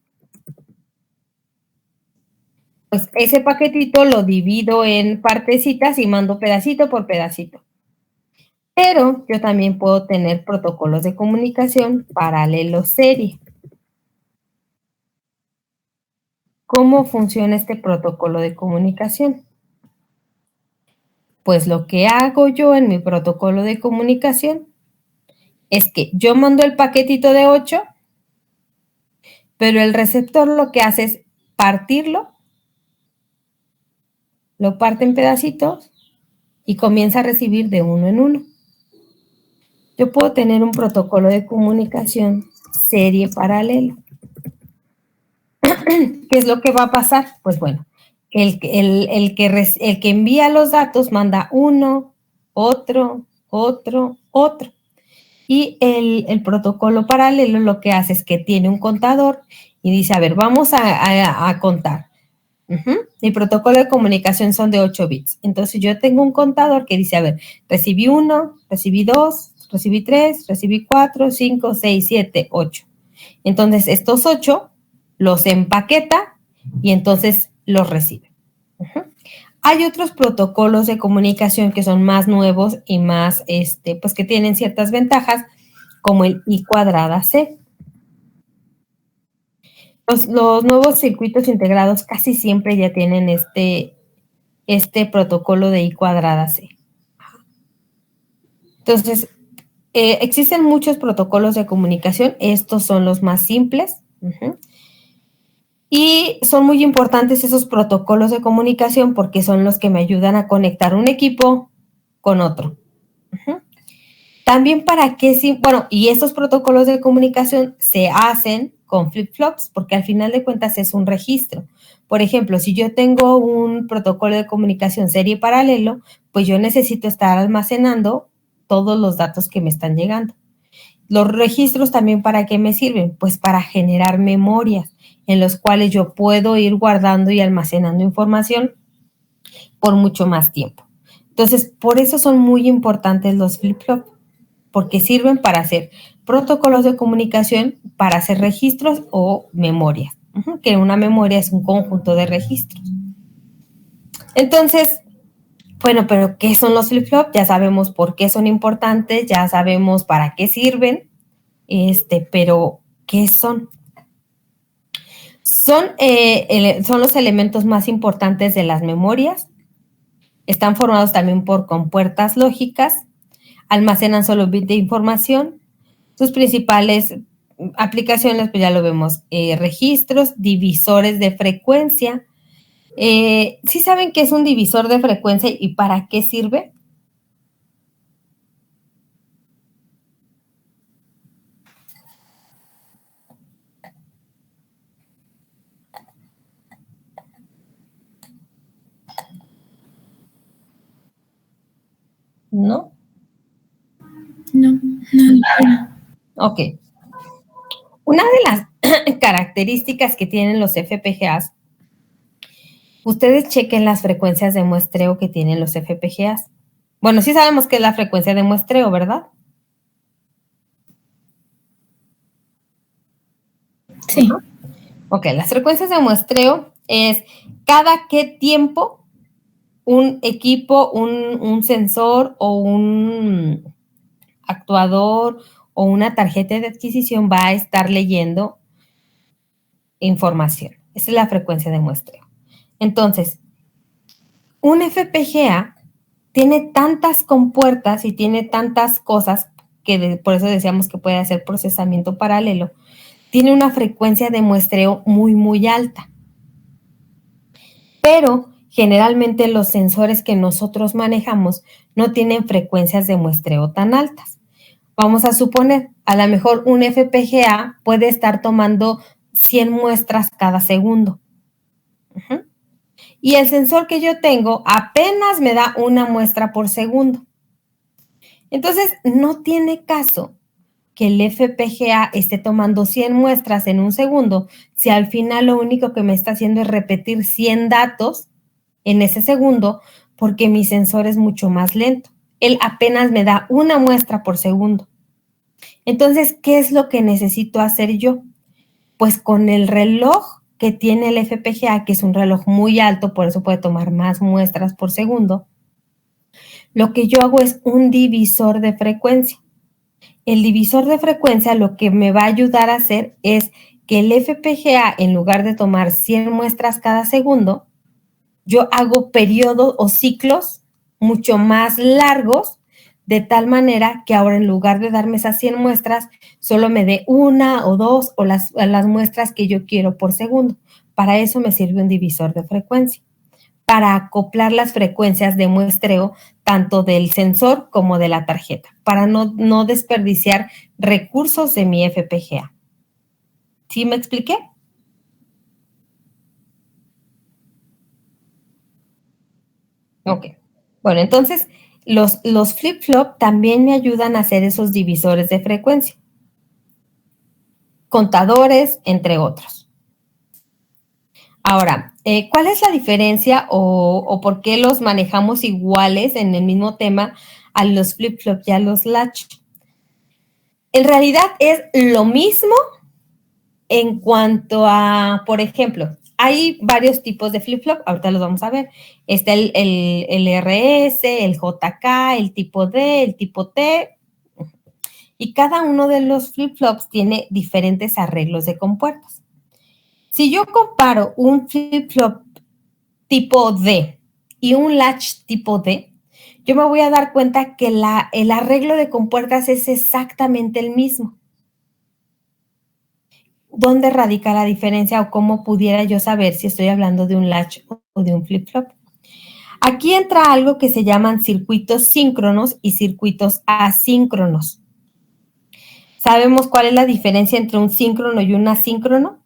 pues ese paquetito lo divido en partecitas y mando pedacito por pedacito. Pero yo también puedo tener protocolos de comunicación paralelo serie. ¿Cómo funciona este protocolo de comunicación? Pues lo que hago yo en mi protocolo de comunicación es que yo mando el paquetito de 8, pero el receptor lo que hace es partirlo, lo parte en pedacitos y comienza a recibir de uno en uno. Yo puedo tener un protocolo de comunicación serie paralelo. ¿Qué es lo que va a pasar? Pues bueno, el que envía los datos manda uno, otro. Y el protocolo paralelo lo que hace es que tiene un contador y dice, a ver, vamos a contar. Mi protocolo de comunicación son de 8 bits. Entonces yo tengo un contador que dice, a ver, recibí 1, recibí 2, recibí 3, recibí 4, 5, 6, 7, 8. Entonces estos 8 los empaqueta y entonces los recibe. Hay otros protocolos de comunicación que son más nuevos y más, pues que tienen ciertas ventajas, como el I²C. Los nuevos circuitos integrados casi siempre ya tienen este protocolo de I²C. Entonces, existen muchos protocolos de comunicación. Estos son los más simples. Y son muy importantes esos protocolos de comunicación porque son los que me ayudan a conectar un equipo con otro. También y estos protocolos de comunicación se hacen con flip-flops porque al final de cuentas es un registro. Por ejemplo, si yo tengo un protocolo de comunicación serie paralelo, pues yo necesito estar almacenando todos los datos que me están llegando. Los registros también, ¿para qué me sirven? Pues para generar memorias en los cuales yo puedo ir guardando y almacenando información por mucho más tiempo. Entonces, por eso son muy importantes los flip-flop, porque sirven para hacer protocolos de comunicación, para hacer registros o memorias, que una memoria es un conjunto de registros. Entonces, bueno, pero ¿qué son los flip-flop? Ya sabemos por qué son importantes, ya sabemos para qué sirven, pero ¿qué son? Son los elementos más importantes de las memorias. Están formados también por compuertas lógicas. Almacenan solo bits de información. Sus principales aplicaciones, pues ya lo vemos, registros, divisores de frecuencia. ¿Sí saben qué es un divisor de frecuencia y para qué sirve? ¿No? No. Ok. Una de las características que tienen los FPGAs, ustedes chequen las frecuencias de muestreo que tienen los FPGAs. Bueno, sí sabemos qué es la frecuencia de muestreo, ¿verdad? Sí. Ok, las frecuencias de muestreo es cada qué tiempo un equipo, un sensor o un actuador o una tarjeta de adquisición va a estar leyendo información. Esa es la frecuencia de muestreo. Entonces, un FPGA tiene tantas compuertas y tiene tantas cosas que por eso decíamos que puede hacer procesamiento paralelo. Tiene una frecuencia de muestreo muy, muy alta. Pero generalmente los sensores que nosotros manejamos no tienen frecuencias de muestreo tan altas. Vamos a suponer, a lo mejor un FPGA puede estar tomando 100 muestras cada segundo. Y el sensor que yo tengo apenas me da una muestra por segundo. Entonces, no tiene caso que el FPGA esté tomando 100 muestras en un segundo si al final lo único que me está haciendo es repetir 100 datos en ese segundo porque mi sensor es mucho más lento. Él apenas me da una muestra por segundo. Entonces, ¿qué es lo que necesito hacer yo? Pues con el reloj que tiene el FPGA, que es un reloj muy alto, por eso puede tomar más muestras por segundo, lo que yo hago es un divisor de frecuencia. El divisor de frecuencia lo que me va a ayudar a hacer es que el FPGA, en lugar de tomar 100 muestras cada segundo, yo hago periodos o ciclos mucho más largos, de tal manera que ahora en lugar de darme esas 100 muestras, solo me dé 1 o 2 o las muestras que yo quiero por segundo. Para eso me sirve un divisor de frecuencia, para acoplar las frecuencias de muestreo tanto del sensor como de la tarjeta, para no desperdiciar recursos de mi FPGA. ¿Sí me expliqué? Ok. Bueno, entonces los flip-flop también me ayudan a hacer esos divisores de frecuencia. Contadores, entre otros. Ahora, ¿cuál es la diferencia o por qué los manejamos iguales en el mismo tema a los flip-flop y a los latch? En realidad es lo mismo en cuanto a, por ejemplo, hay varios tipos de flip-flop, ahorita los vamos a ver. Está el RS, el JK, el tipo D, el tipo T, y cada uno de los flip-flops tiene diferentes arreglos de compuertas. Si yo comparo un flip-flop tipo D y un latch tipo D, yo me voy a dar cuenta que el arreglo de compuertas es exactamente el mismo. ¿Dónde radica la diferencia o cómo pudiera yo saber si estoy hablando de un latch o de un flip-flop? Aquí entra algo que se llaman circuitos síncronos y circuitos asíncronos. ¿Sabemos cuál es la diferencia entre un síncrono y un asíncrono?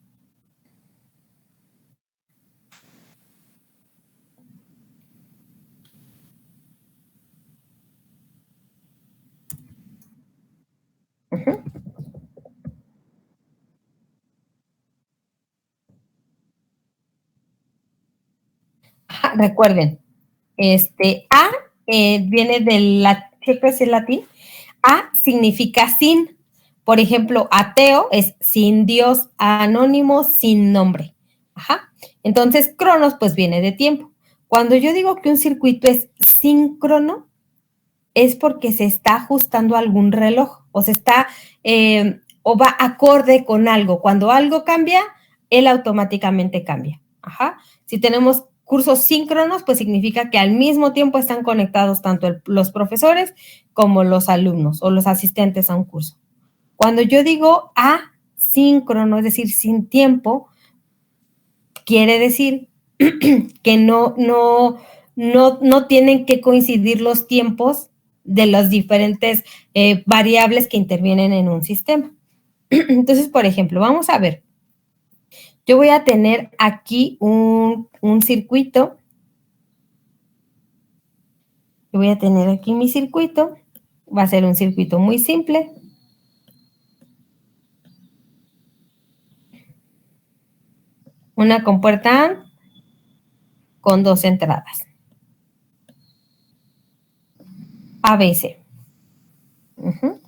Uh-huh. Recuerden, A viene del latín. A significa sin. Por ejemplo, ateo es sin Dios, anónimo, sin nombre. Ajá. Entonces, cronos, pues viene de tiempo. Cuando yo digo que un circuito es síncrono, es porque se está ajustando a algún reloj o se está o va acorde con algo. Cuando algo cambia, él automáticamente cambia. Ajá. Si tenemos cursos síncronos, pues significa que al mismo tiempo están conectados tanto los profesores como los alumnos o los asistentes a un curso. Cuando yo digo asíncrono, es decir, sin tiempo, quiere decir que no tienen que coincidir los tiempos de las diferentes variables que intervienen en un sistema. Entonces, por ejemplo, vamos a ver. Yo voy a tener aquí un circuito. Yo voy a tener aquí mi circuito. Va a ser un circuito muy simple. Una compuerta AND con 2 entradas. ABC. Uh-huh.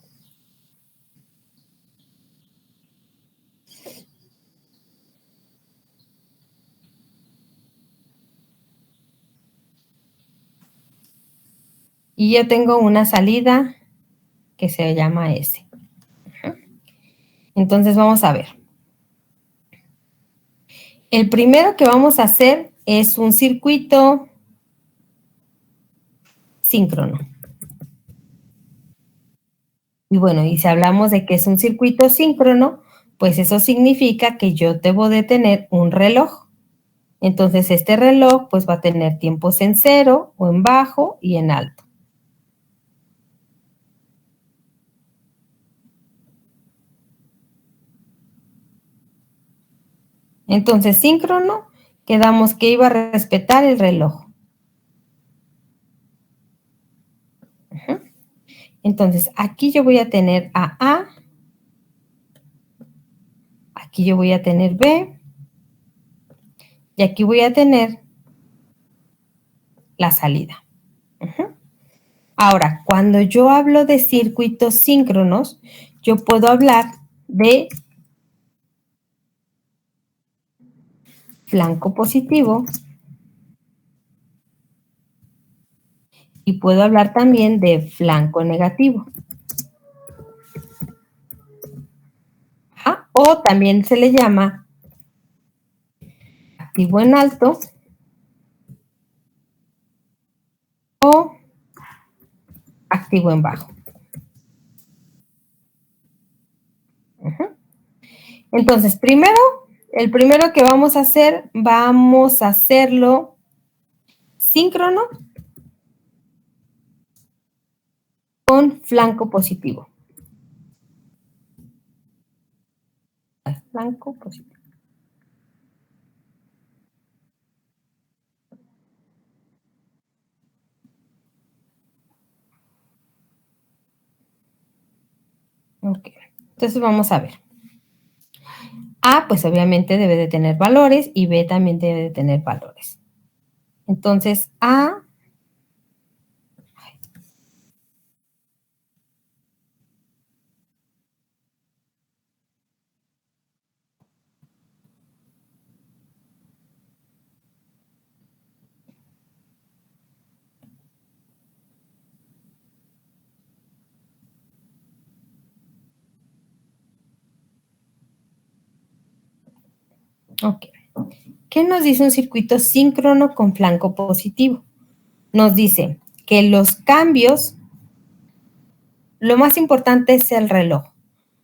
Y yo tengo una salida que se llama S. Uh-huh. Entonces vamos a ver. El primero que vamos a hacer es un circuito síncrono. Y bueno, y si hablamos de que es un circuito síncrono, pues eso significa que yo debo de tener un reloj. Entonces este reloj pues va a tener tiempos en cero o en bajo y en alto. Entonces síncrono, quedamos que iba a respetar el reloj. Uh-huh. Entonces aquí yo voy a tener a A, aquí yo voy a tener B, y aquí voy a tener la salida. Uh-huh. Ahora, cuando yo hablo de circuitos síncronos, yo puedo hablar de flanco positivo Y puedo hablar también de flanco negativo. Ajá. O también se le llama activo en alto o activo en bajo. Ajá. Entonces, el primero que vamos a hacerlo síncrono con flanco positivo. Flanco positivo. Ok, entonces vamos a ver. A, pues obviamente debe de tener valores y B también debe de tener valores. Entonces, A ok. ¿Qué nos dice un circuito síncrono con flanco positivo? Nos dice que los cambios, lo más importante es el reloj. O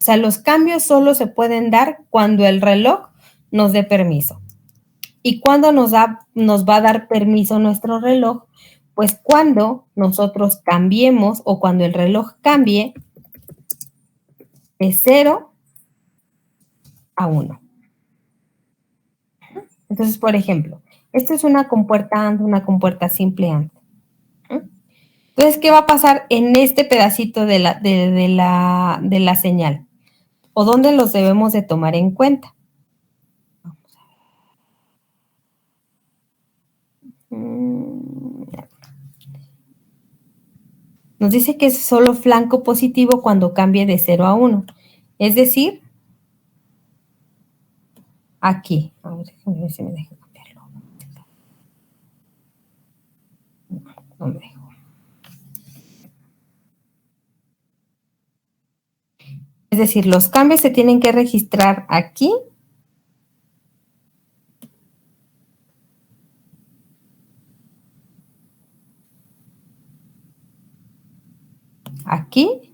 sea, los cambios solo se pueden dar cuando el reloj nos dé permiso. ¿Y cuándo nos va a dar permiso nuestro reloj? Pues cuando nosotros cambiemos o cuando el reloj cambie de 0 a 1. Entonces, por ejemplo, esto es una compuerta AND, una compuerta simple AND. Entonces, ¿qué va a pasar en este pedacito de la señal? ¿O dónde los debemos de tomar en cuenta? Vamos a ver. Nos dice que es solo flanco positivo cuando cambie de 0 a 1. Es decir, aquí. A ver si me deja cambiarlo. No me dejo. Es decir, los cambios se tienen que registrar aquí. Aquí.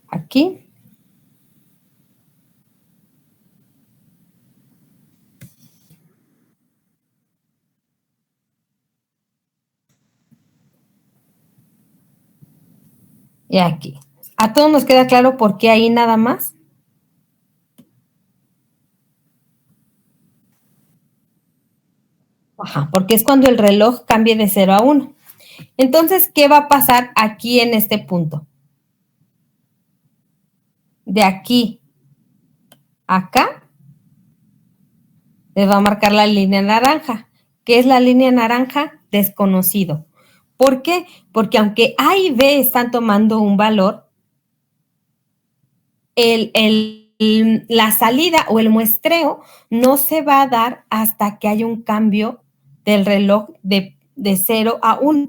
Aquí. Y aquí. ¿A todos nos queda claro por qué ahí nada más? Ajá, porque es cuando el reloj cambie de 0 a 1. Entonces, ¿qué va a pasar aquí en este punto? De aquí a acá, les va a marcar la línea naranja. ¿Qué es la línea naranja? Desconocido. ¿Por qué? Porque aunque A y B están tomando un valor, la salida o el muestreo no se va a dar hasta que haya un cambio del reloj de 0 a 1.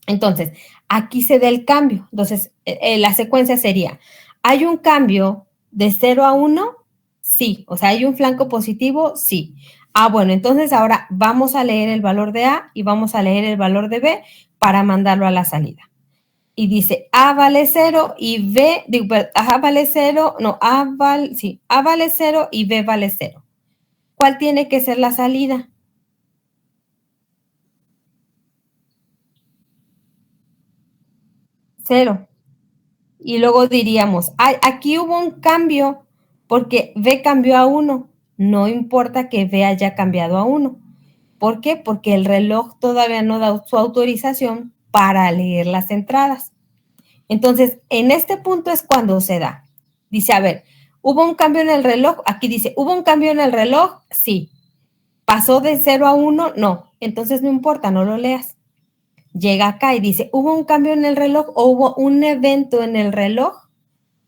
Entonces, aquí se da el cambio. Entonces, la secuencia sería, ¿hay un cambio de 0 a 1? Sí. O sea, ¿hay un flanco positivo? Sí. Ah, bueno, entonces ahora vamos a leer el valor de A y vamos a leer el valor de B para mandarlo a la salida. Y dice A vale 0 y B, digo, A vale 0, no, A vale 0 y B vale 0. ¿Cuál tiene que ser la salida? 0. Y luego diríamos, ay, aquí hubo un cambio porque B cambió a 1. No importa que B haya cambiado a 1. ¿Por qué? Porque el reloj todavía no da su autorización para leer las entradas. Entonces, en este punto es cuando se da. Dice, a ver, ¿hubo un cambio en el reloj? Aquí dice, ¿hubo un cambio en el reloj? Sí. ¿Pasó de 0 a 1? No. Entonces no importa, no lo leas. Llega acá y dice, ¿hubo un cambio en el reloj o hubo un evento en el reloj?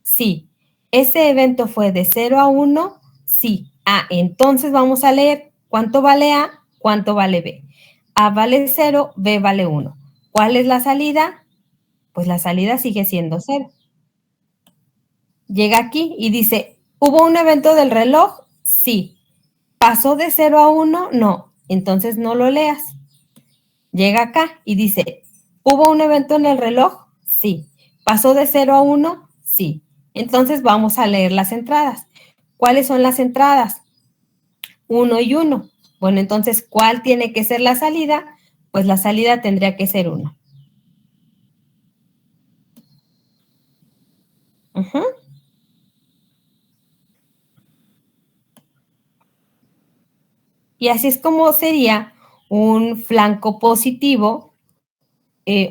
Sí. ¿Ese evento fue de 0 a 1? Sí. Entonces vamos a leer cuánto vale A, cuánto vale B. A vale 0, B vale 1. ¿Cuál es la salida? Pues la salida sigue siendo 0. Llega aquí y dice, ¿hubo un evento del reloj? Sí. ¿Pasó de 0 a 1? No. Entonces no lo leas. Llega acá y dice, ¿hubo un evento en el reloj? Sí. ¿Pasó de 0 a 1? Sí. Entonces vamos a leer las entradas. ¿Cuáles son las entradas? 1 y 1. Bueno, entonces, ¿cuál tiene que ser la salida? Pues la salida tendría que ser 1. Y así es como sería un flanco positivo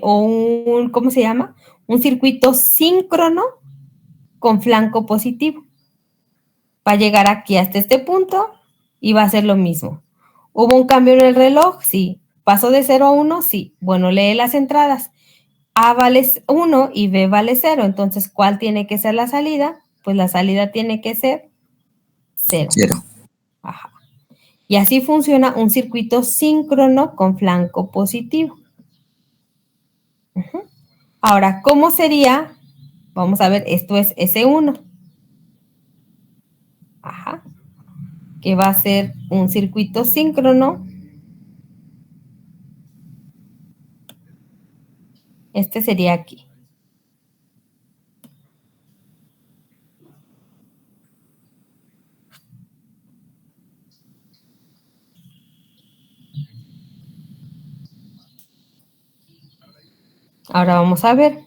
o un, ¿cómo se llama? Un circuito síncrono con flanco positivo. Va a llegar aquí hasta este punto y va a ser lo mismo. ¿Hubo un cambio en el reloj? Sí. ¿Pasó de 0 a 1? Sí. Bueno, lee las entradas. A vale 1 y B vale 0. Entonces, ¿cuál tiene que ser la salida? Pues la salida tiene que ser 0. 0. Ajá. Y así funciona un circuito síncrono con flanco positivo. Ahora, ¿cómo sería? Vamos a ver, esto es S1. Ajá. Que va a ser un circuito síncrono. Este sería aquí. Ahora vamos a ver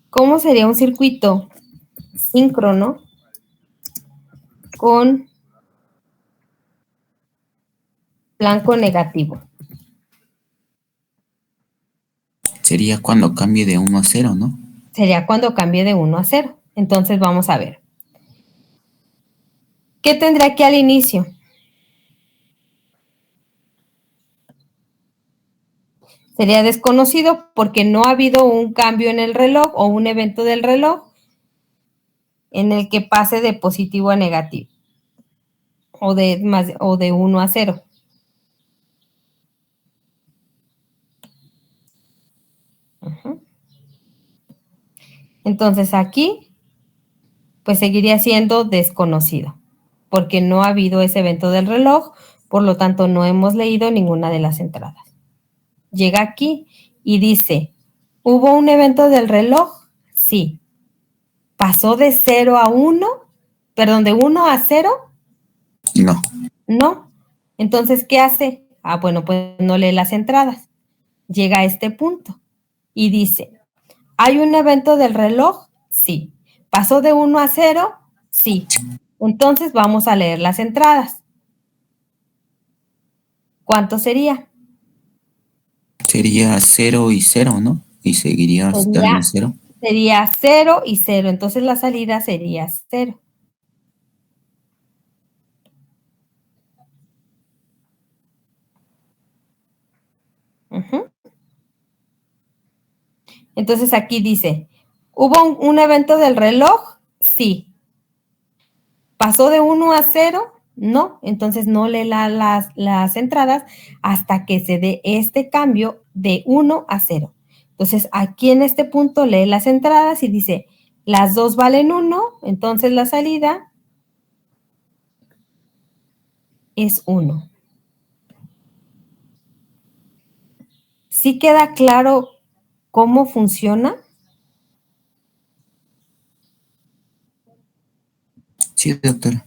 cómo sería un circuito síncrono con flanco negativo. Sería cuando cambie de 1 a 0, ¿no? Sería cuando cambie de 1 a 0. Entonces vamos a ver. ¿Qué tendré aquí al inicio? Sería desconocido porque no ha habido un cambio en el reloj o un evento del reloj en el que pase de positivo a negativo o de 1 a 0. Entonces aquí pues seguiría siendo desconocido porque no ha habido ese evento del reloj, por lo tanto no hemos leído ninguna de las entradas. Llega aquí y dice, ¿hubo un evento del reloj? Sí. ¿Pasó de 0 a 1? Perdón, ¿de 1 a 0? No. No. Entonces, ¿qué hace? Bueno, pues no lee las entradas. Llega a este punto y dice, ¿hay un evento del reloj? Sí. ¿Pasó de 1 a 0? Sí. Entonces vamos a leer las entradas. ¿Cuánto sería? Sería 0 y 0, ¿no? Y seguiría estando en 0. Sería 0 y 0. Entonces la salida sería 0. Entonces aquí dice, ¿hubo un evento del reloj? Sí. ¿Pasó de 1 a 0? No. Entonces no lee las entradas hasta que se dé este cambio de 1 a 0. Entonces aquí en este punto lee las entradas y dice, las dos valen 1, entonces la salida es 1. ¿Sí queda claro cómo funciona? Sí, doctora.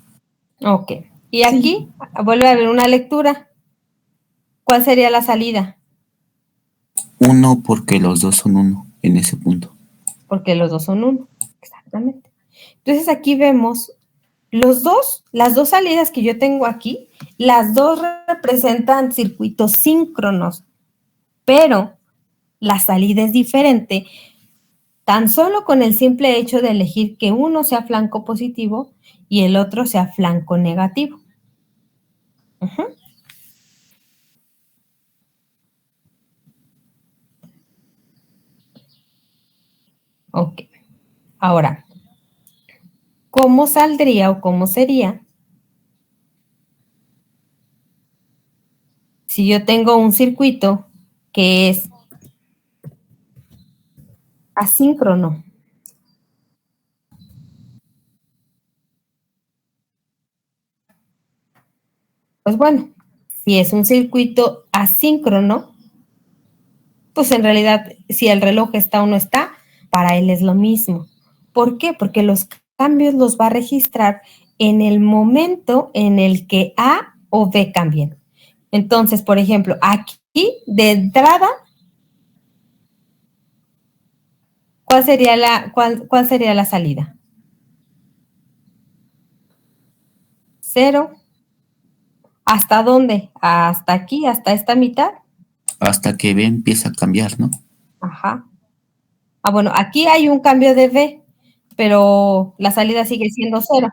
Ok. Y aquí vuelve a haber una lectura. ¿Cuál sería la salida? 1 porque los dos son 1 en ese punto. Porque los dos son 1. Exactamente. Entonces aquí vemos las dos salidas que yo tengo aquí, las dos representan circuitos síncronos, pero la salida es diferente tan solo con el simple hecho de elegir que uno sea flanco positivo y el otro sea flanco negativo. Ok. Ahora, ¿cómo saldría o cómo sería si yo tengo un circuito que es asíncrono, pues bueno, si es un circuito asíncrono, pues en realidad si el reloj está o no está, para él es lo mismo. ¿Por qué? Porque los cambios los va a registrar en el momento en el que A o B cambien. Entonces, por ejemplo, aquí de entrada, ¿cuál sería la salida? 0. ¿Hasta dónde? ¿Hasta aquí? ¿Hasta esta mitad? Hasta que B empieza a cambiar, ¿no? Ajá. Ah, bueno, aquí hay un cambio de B, pero la salida sigue siendo 0,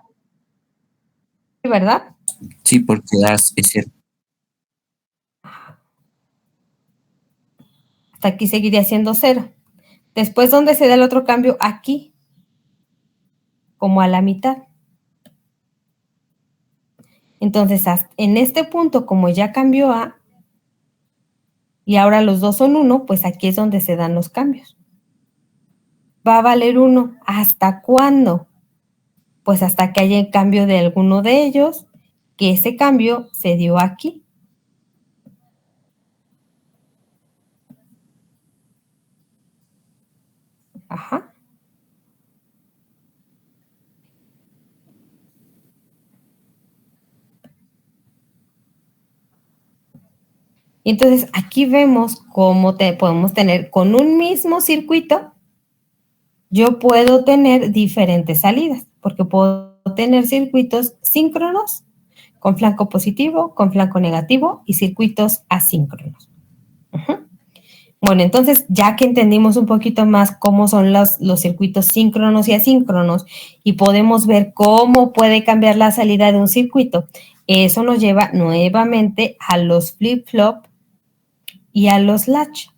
¿verdad? Sí, porque es cero. Hasta aquí seguiría siendo 0. Después, ¿dónde se da el otro cambio? Aquí, como a la mitad. Entonces, en este punto, como ya cambió A, y ahora los dos son 1, pues aquí es donde se dan los cambios. Va a valer 1. ¿Hasta cuándo? Pues hasta que haya el cambio de alguno de ellos, que ese cambio se dio aquí. Ajá. Y entonces aquí vemos cómo podemos tener con un mismo circuito, yo puedo tener diferentes salidas, porque puedo tener circuitos síncronos con flanco positivo, con flanco negativo y circuitos asíncronos. Bueno, entonces ya que entendimos un poquito más cómo son los circuitos síncronos y asíncronos y podemos ver cómo puede cambiar la salida de un circuito, eso nos lleva nuevamente a los flip-flop y a los latch.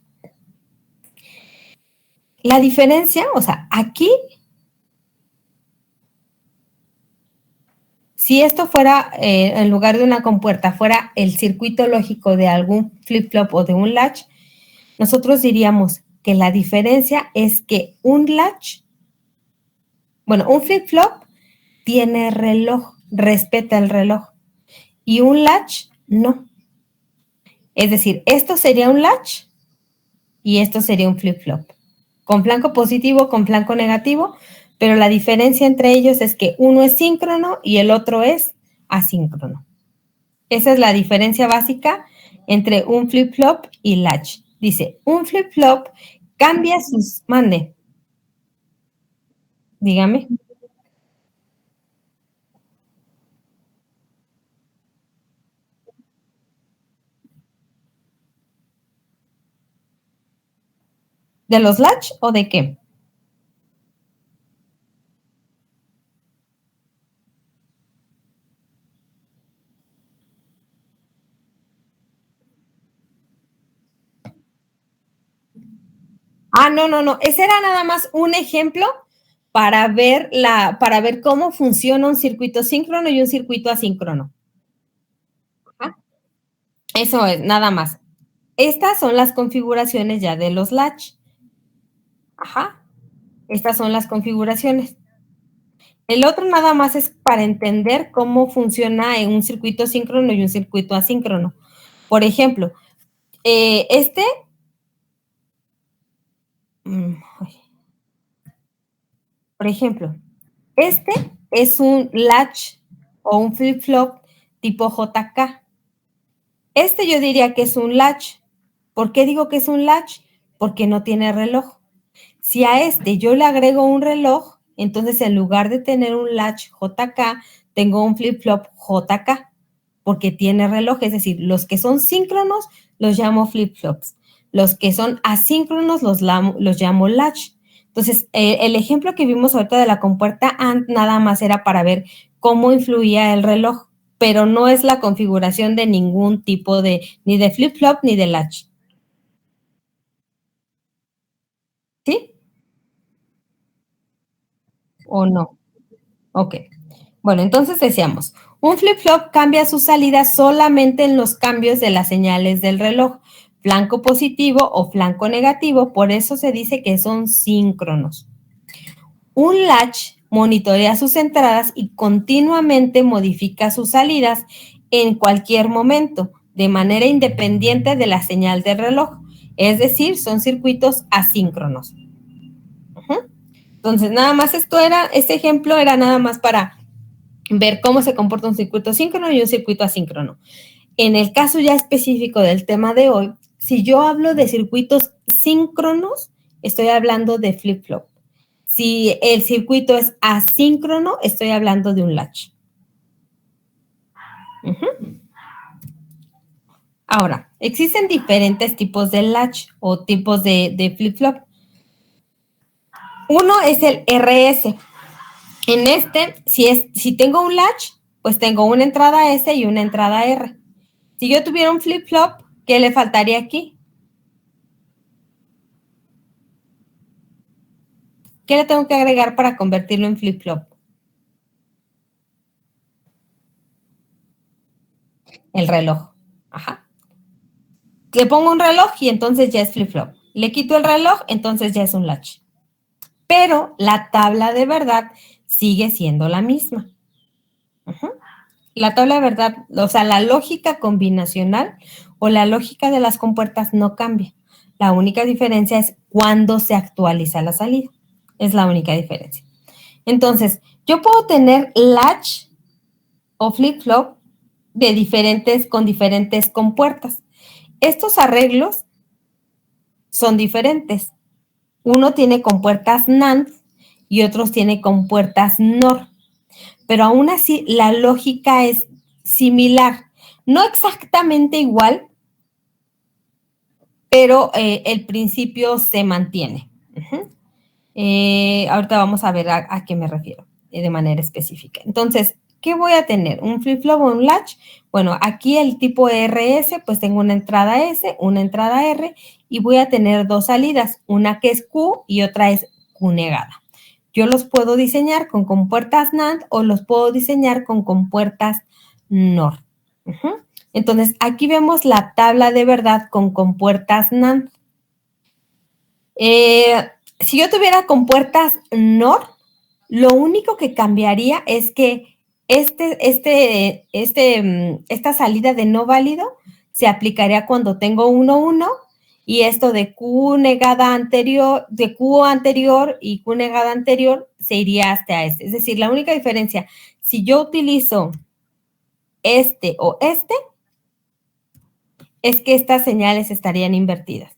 La diferencia, o sea, aquí, si esto fuera, en lugar de una compuerta, fuera el circuito lógico de algún flip-flop o de un latch, nosotros diríamos que la diferencia es que un latch, bueno, un flip-flop tiene reloj, respeta el reloj, y un latch no. Es decir, esto sería un latch y esto sería un flip-flop. Con flanco positivo, con flanco negativo, pero la diferencia entre ellos es que uno es síncrono y el otro es asíncrono. Esa es la diferencia básica entre un flip-flop y latch. Dice, un flip-flop cambia sus... Mande. Dígame. ¿De los latch o de qué? Ah, no. Ese era nada más un ejemplo para ver cómo funciona un circuito síncrono y un circuito asíncrono. Ajá. Eso es, nada más. Estas son las configuraciones ya de los latch. Ajá. Estas son las configuraciones. El otro nada más es para entender cómo funciona en un circuito síncrono y un circuito asíncrono. Por ejemplo, por ejemplo, este es un latch o un flip-flop tipo JK. Este yo diría que es un latch. ¿Por qué digo que es un latch? Porque no tiene reloj. Si a este yo le agrego un reloj, entonces en lugar de tener un latch JK, tengo un flip-flop JK, porque tiene reloj. Es decir, los que son síncronos los llamo flip-flops. Los que son asíncronos los llamo latch. Entonces, el ejemplo que vimos ahorita de la compuerta AND nada más era para ver cómo influía el reloj, pero no es la configuración de ningún tipo ni de flip-flop ni de latch. ¿Sí? ¿O no? Ok. Bueno, entonces decíamos, un flip-flop cambia su salida solamente en los cambios de las señales del reloj, flanco positivo o flanco negativo, por eso se dice que son síncronos. Un latch monitorea sus entradas y continuamente modifica sus salidas en cualquier momento, de manera independiente de la señal del reloj, es decir, son circuitos asíncronos. Entonces, nada más este ejemplo era nada más para ver cómo se comporta un circuito síncrono y un circuito asíncrono. En el caso ya específico del tema de hoy, si yo hablo de circuitos síncronos, estoy hablando de flip-flop. Si el circuito es asíncrono, estoy hablando de un latch. Ahora, existen diferentes tipos de latch o tipos de flip-flop. Uno es el RS. En este, si tengo un latch, pues tengo una entrada S y una entrada R. Si yo tuviera un flip-flop, ¿qué le faltaría aquí? ¿Qué le tengo que agregar para convertirlo en flip-flop? El reloj. Ajá. Le pongo un reloj y entonces ya es flip-flop. Le quito el reloj, entonces ya es un latch. Pero la tabla de verdad sigue siendo la misma. La tabla de verdad, o sea, la lógica combinacional o la lógica de las compuertas no cambia. La única diferencia es cuándo se actualiza la salida. Es la única diferencia. Entonces, yo puedo tener latch o flip-flop con diferentes compuertas. Estos arreglos son diferentes. Uno tiene compuertas NAND y otros tiene compuertas NOR. Pero aún así, la lógica es similar. No exactamente igual, pero el principio se mantiene. Ahorita vamos a ver a qué me refiero de manera específica. Entonces, ¿qué voy a tener? ¿Un flip-flop o un latch? Bueno, aquí el tipo RS, pues tengo una entrada S, una entrada R, y voy a tener dos salidas, una que es Q y otra es Q negada. Yo los puedo diseñar con compuertas NAND o los puedo diseñar con compuertas NOR. Entonces, aquí vemos la tabla de verdad con compuertas NAND. Si yo tuviera compuertas NOR, lo único que cambiaría es que esta salida de no válido se aplicaría cuando tengo 1, 1 y esto de Q negada anterior, de Q anterior y Q negada anterior se iría hasta este. Es decir, la única diferencia, si yo utilizo este o este, es que estas señales estarían invertidas,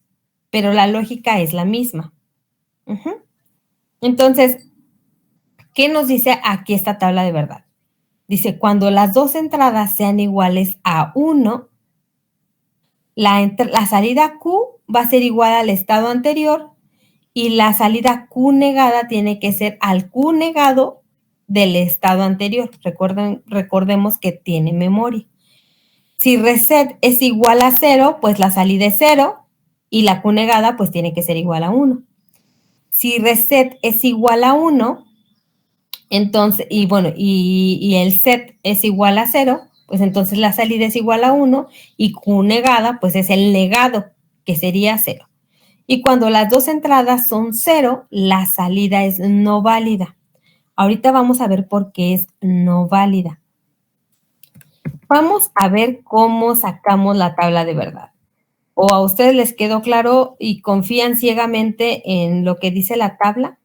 pero la lógica es la misma. Entonces, ¿qué nos dice aquí esta tabla de verdad? Dice, cuando las dos entradas sean iguales a 1, la salida Q va a ser igual al estado anterior y la salida Q negada tiene que ser al Q negado del estado anterior. Recordemos que tiene memoria. Si reset es igual a 0, pues la salida es 0 y la Q negada pues tiene que ser igual a 1. Si reset es igual a 1, entonces, y el set es igual a 0, pues entonces la salida es igual a 1 y Q negada, pues es el negado, que sería 0. Y cuando las dos entradas son 0, la salida es no válida. Ahorita vamos a ver por qué es no válida. Vamos a ver cómo sacamos la tabla de verdad. ¿O a ustedes les quedó claro y confían ciegamente en lo que dice la tabla?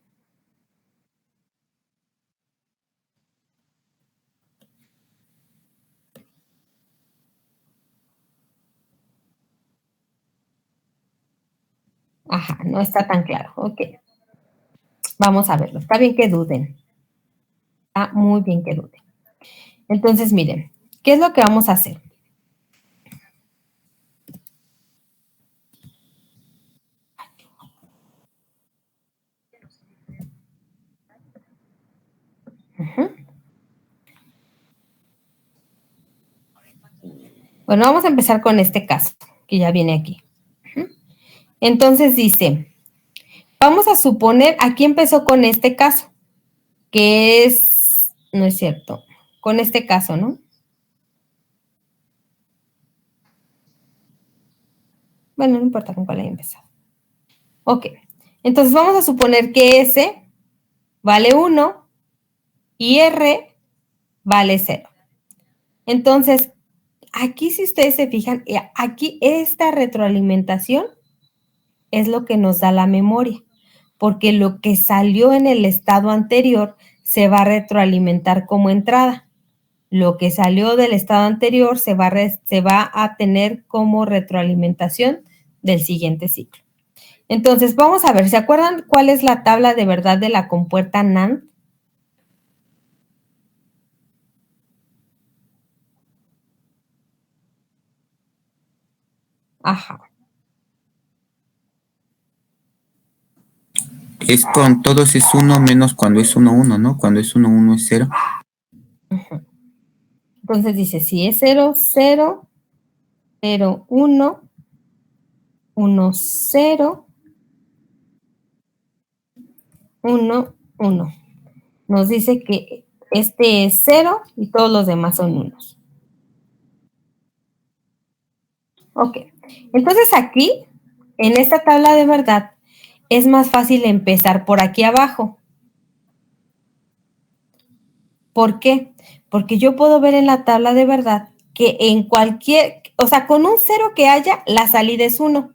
Ajá, no está tan claro. Ok. Vamos a verlo. Está bien que duden. Está muy bien que duden. Entonces, miren, ¿qué es lo que vamos a hacer? Bueno, vamos a empezar con este caso, que ya viene aquí. Entonces dice, vamos a suponer, aquí empezó con este caso, que es, no es cierto. con este caso, ¿no? Bueno, no importa con cuál haya empezado. Ok, entonces vamos a suponer que S vale 1 y R vale 0. Entonces, aquí si ustedes se fijan, aquí esta retroalimentación es lo que nos da la memoria, porque lo que salió en el estado anterior se va a retroalimentar como entrada. Lo que salió del estado anterior se va a tener como retroalimentación del siguiente ciclo. Entonces, vamos a ver, ¿se acuerdan cuál es la tabla de verdad de la compuerta NAND? Ajá. Es con todos es 1 menos cuando es 1, 1, ¿no? Cuando es 1, 1 es 0. Entonces dice, si es 0, 0, 0, 1, 1, 0, 1, 1. Nos dice que este es 0 y todos los demás son 1. Ok, entonces aquí, en esta tabla de verdad, es más fácil empezar por aquí abajo. ¿Por qué? Porque yo puedo ver en la tabla de verdad que en cualquier, o sea, con un 0 que haya, la salida es 1,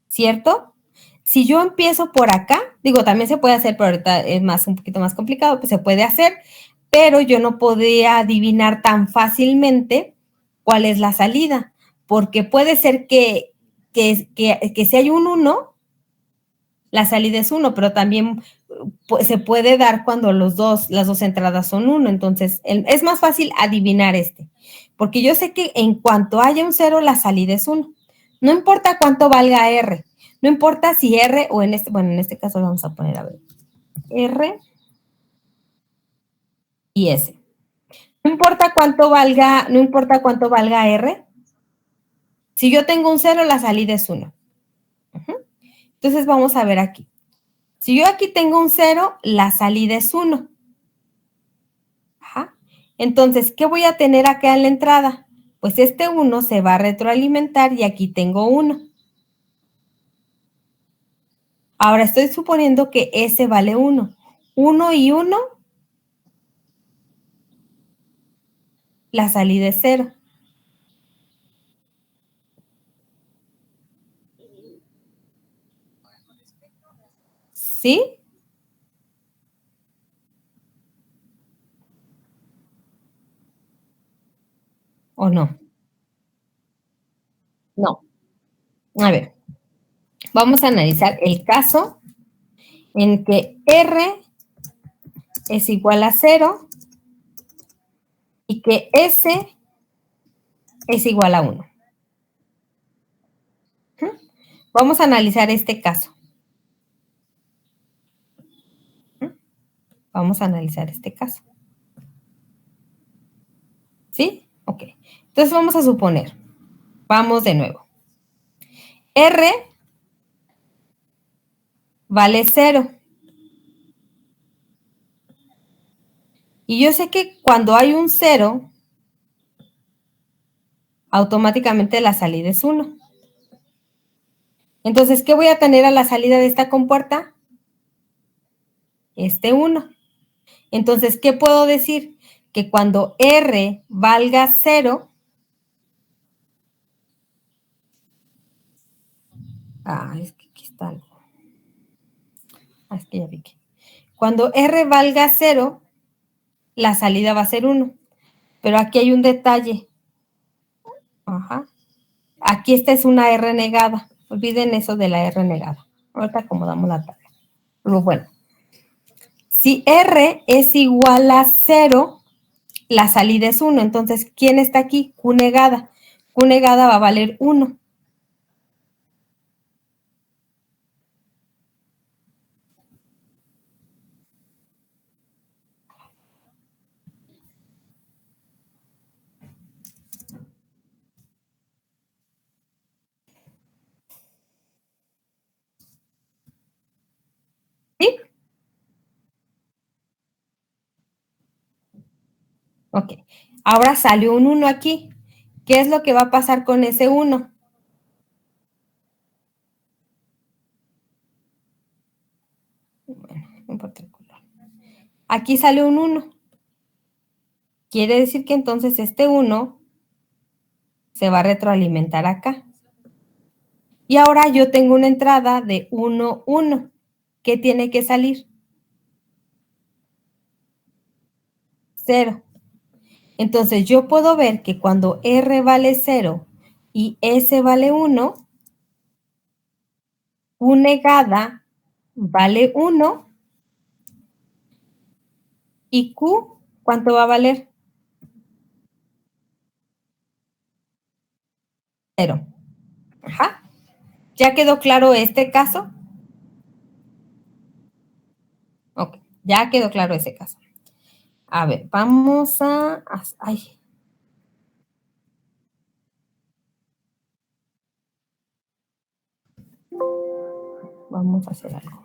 ¿cierto? Si yo empiezo por acá, digo, también se puede hacer, pero ahorita es un poquito más complicado, pues se puede hacer, pero yo no podía adivinar tan fácilmente cuál es la salida, porque puede ser que si hay un 1, la salida es 1, pero también se puede dar cuando las dos entradas son 1, entonces es más fácil adivinar porque yo sé que en cuanto haya un 0, la salida es 1. No importa cuánto valga R, no importa si R o en este caso lo vamos a poner, a ver, R y S. No importa cuánto valga R, si yo tengo un 0, la salida es 1. Entonces vamos a ver aquí. Si yo aquí tengo un 0, la salida es 1. Ajá. Entonces, ¿qué voy a tener acá en la entrada? Pues este 1 se va a retroalimentar y aquí tengo 1. Ahora estoy suponiendo que S vale 1. 1 y 1, la salida es 0. ¿Sí? ¿O no? No. A ver, vamos a analizar el caso en que R es igual a 0 y que S es igual a 1. Vamos a analizar este caso. Vamos a analizar este caso. ¿Sí? Ok. Entonces vamos a suponer. Vamos de nuevo. R vale 0. Y yo sé que cuando hay un 0, automáticamente la salida es 1. Entonces, ¿qué voy a tener a la salida de esta compuerta? Este 1. Entonces, ¿qué puedo decir? Que cuando R valga 0, es que aquí está algo. Es que ya vi que. Cuando R valga 0, la salida va a ser 1. Pero aquí hay un detalle. Ajá. Aquí esta es una R negada. Olviden eso de la R negada. Ahorita acomodamos la tabla. Pero bueno. Si R es igual a 0, la salida es 1. Entonces, ¿quién está aquí? Q negada. Q negada va a valer 1. ¿Sí? Ok. Ahora salió un 1 aquí. ¿Qué es lo que va a pasar con ese 1? Bueno, no importa el color. Aquí sale un 1. Quiere decir que entonces este 1 se va a retroalimentar acá. Y ahora yo tengo una entrada de 1, 1. ¿Qué tiene que salir? 0. Entonces yo puedo ver que cuando R vale 0 y S vale 1, Q negada vale 1 y Q, ¿cuánto va a valer? 0. Ajá. ¿Ya quedó claro este caso? Ok, ya quedó claro ese caso. A ver, vamos a... Ay. Vamos a hacer algo.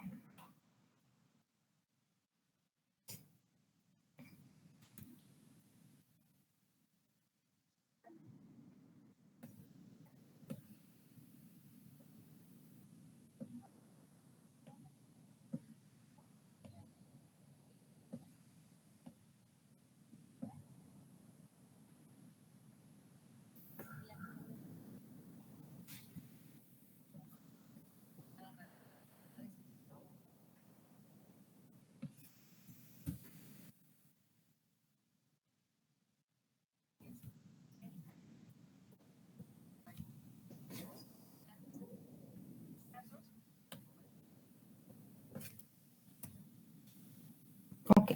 Ok.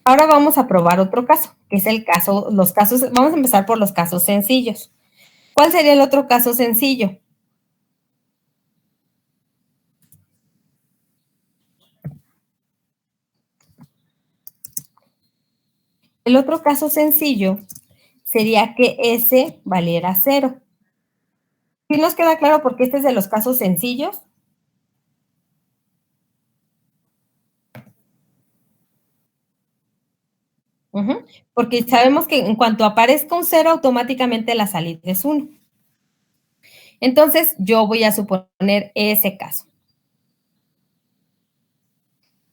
Ahora vamos a probar otro caso, que es el caso, los casos, vamos a empezar por los casos sencillos. ¿Cuál sería el otro caso sencillo? El otro caso sencillo sería que S valiera 0. ¿Sí nos queda claro por qué este es de los casos sencillos? Porque sabemos que en cuanto aparezca un 0, automáticamente la salida es 1. Entonces, yo voy a suponer ese caso.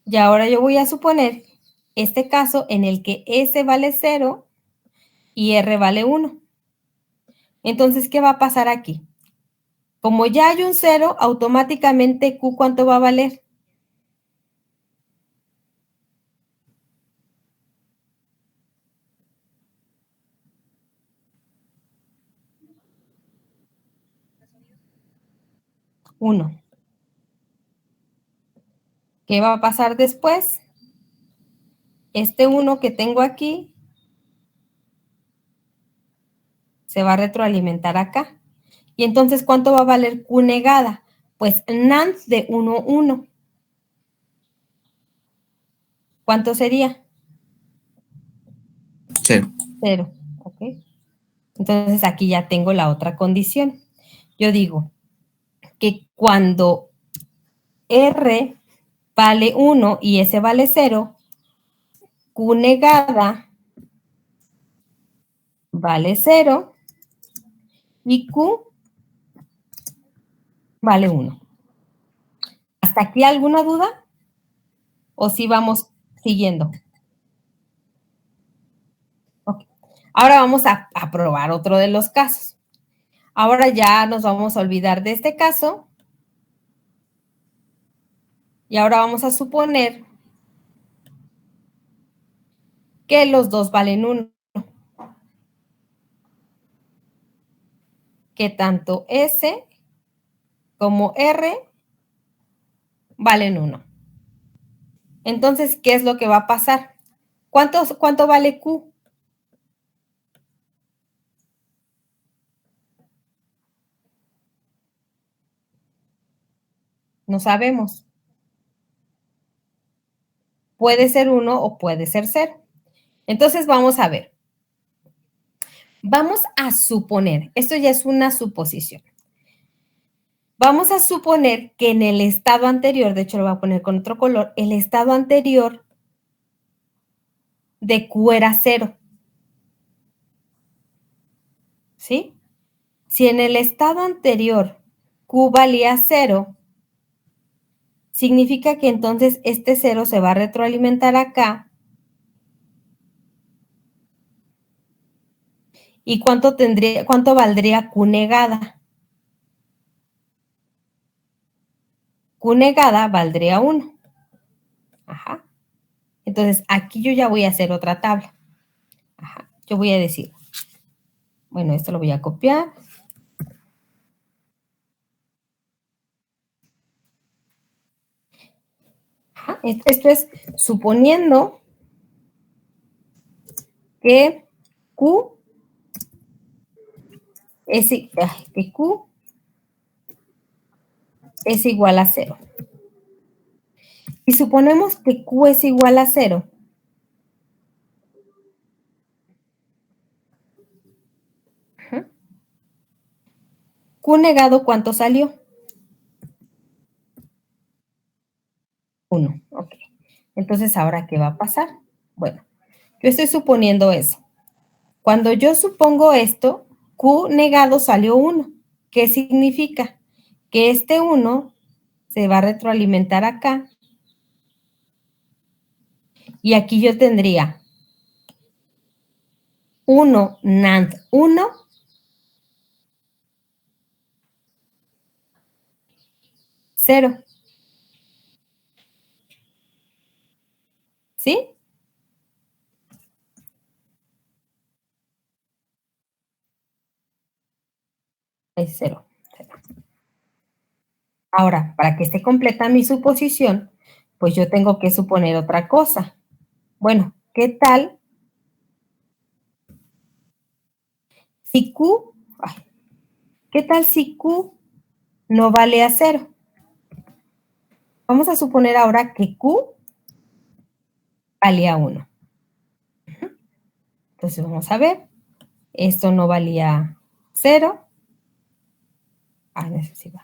Y ahora yo voy a suponer este caso en el que S vale 0 y R vale 1. Entonces, ¿qué va a pasar aquí? Como ya hay un 0, automáticamente Q, ¿cuánto va a valer? Uno. ¿Qué va a pasar después? Este 1 que tengo aquí se va a retroalimentar acá. Y entonces, ¿cuánto va a valer Q negada? Pues NAND de 1, 1. ¿Cuánto sería? 0. 0. ¿Ok? Entonces, aquí ya tengo la otra condición. Yo digo que cuando R vale 1 y S vale 0, Q negada vale 0 y Q vale 1. ¿Hasta aquí alguna duda? ¿O si vamos siguiendo? Okay. Ahora vamos a probar otro de los casos. Ahora ya nos vamos a olvidar de este caso. Y ahora vamos a suponer que los dos valen 1. Que tanto S como R valen 1. Entonces, ¿qué es lo que va a pasar? ¿Cuánto vale Q? No sabemos. Puede ser 1 o puede ser 0. Entonces, vamos a ver. Vamos a suponer, esto ya es una suposición. Vamos a suponer que en el estado anterior, de hecho lo voy a poner con otro color, el estado anterior de Q era 0. ¿Sí? Si en el estado anterior Q valía 0, significa que entonces este 0 se va a retroalimentar acá. ¿Y cuánto valdría Q negada? Q negada valdría 1. Ajá. Entonces, aquí yo ya voy a hacer otra tabla. Ajá. Yo voy a decir, bueno, esto lo voy a copiar. Ajá. Esto es suponiendo que Q es igual a 0. Si suponemos que Q es igual a 0, Q negado, ¿cuánto salió? 1. Ok. Entonces, ¿ahora qué va a pasar? Bueno, yo estoy suponiendo eso. Cuando yo supongo esto, Q negado salió 1. ¿Qué significa? Que este 1 se va a retroalimentar acá. Y aquí yo tendría 1 NAND 1 0. ¿Sí? Es 0. Ahora, para que esté completa mi suposición, pues yo tengo que suponer otra cosa. Bueno, ¿qué tal si Q, qué tal si Q no vale a 0? Vamos a suponer ahora que Q valía 1. Entonces vamos a ver, esto no valía 0. Necesito.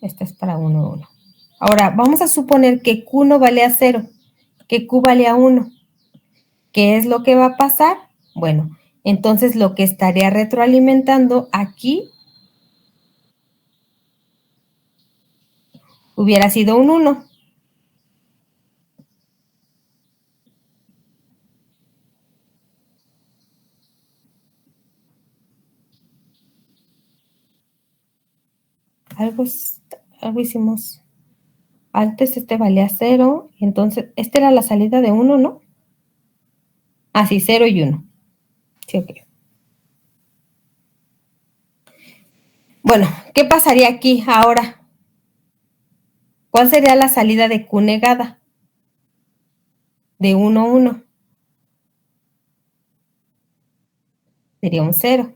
Esta es para 1, 1. Ahora, vamos a suponer que Q no vale a 0, que Q vale a 1. ¿Qué es lo que va a pasar? Bueno, entonces lo que estaría retroalimentando aquí hubiera sido un 1. Algo hicimos. Antes este valía 0, entonces esta era la salida de 1, ¿no? Sí, 0 y 1. Sí, ok. Bueno, ¿qué pasaría aquí ahora? ¿Cuál sería la salida de Q negada? De 1, 1. Sería un 0.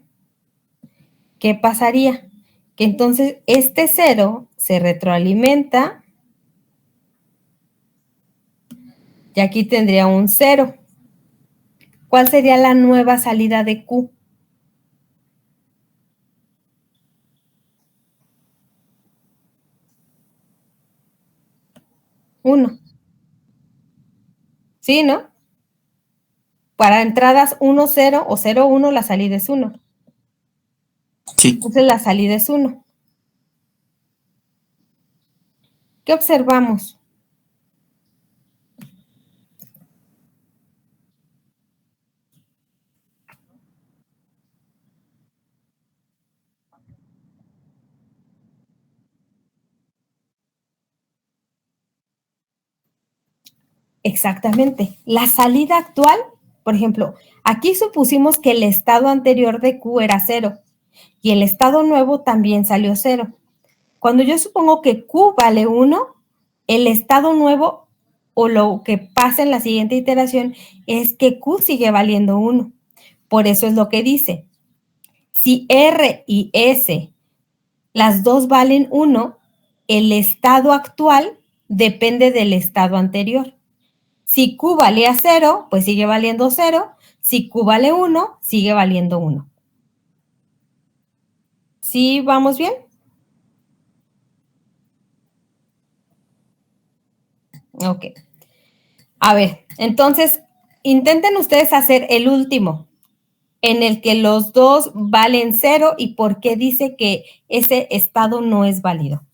¿Qué pasaría? Que entonces este 0 se retroalimenta y aquí tendría un 0. ¿Cuál sería la nueva salida de Q? 1. ¿Sí, no? Para entradas 1, 0 o 0, 1, la salida es 1. Sí. Entonces la salida es 1. ¿Qué observamos? Exactamente. La salida actual, por ejemplo, aquí supusimos que el estado anterior de Q era 0 y el estado nuevo también salió 0. Cuando yo supongo que Q vale 1, el estado nuevo o lo que pasa en la siguiente iteración es que Q sigue valiendo 1. Por eso es lo que dice. Si R y S, las dos valen 1, el estado actual depende del estado anterior. Si Q valía 0, pues sigue valiendo 0. Si Q vale 1, sigue valiendo 1. ¿Sí vamos bien? Ok. A ver, entonces, intenten ustedes hacer el último, en el que los dos valen 0 y por qué dice que ese estado no es válido.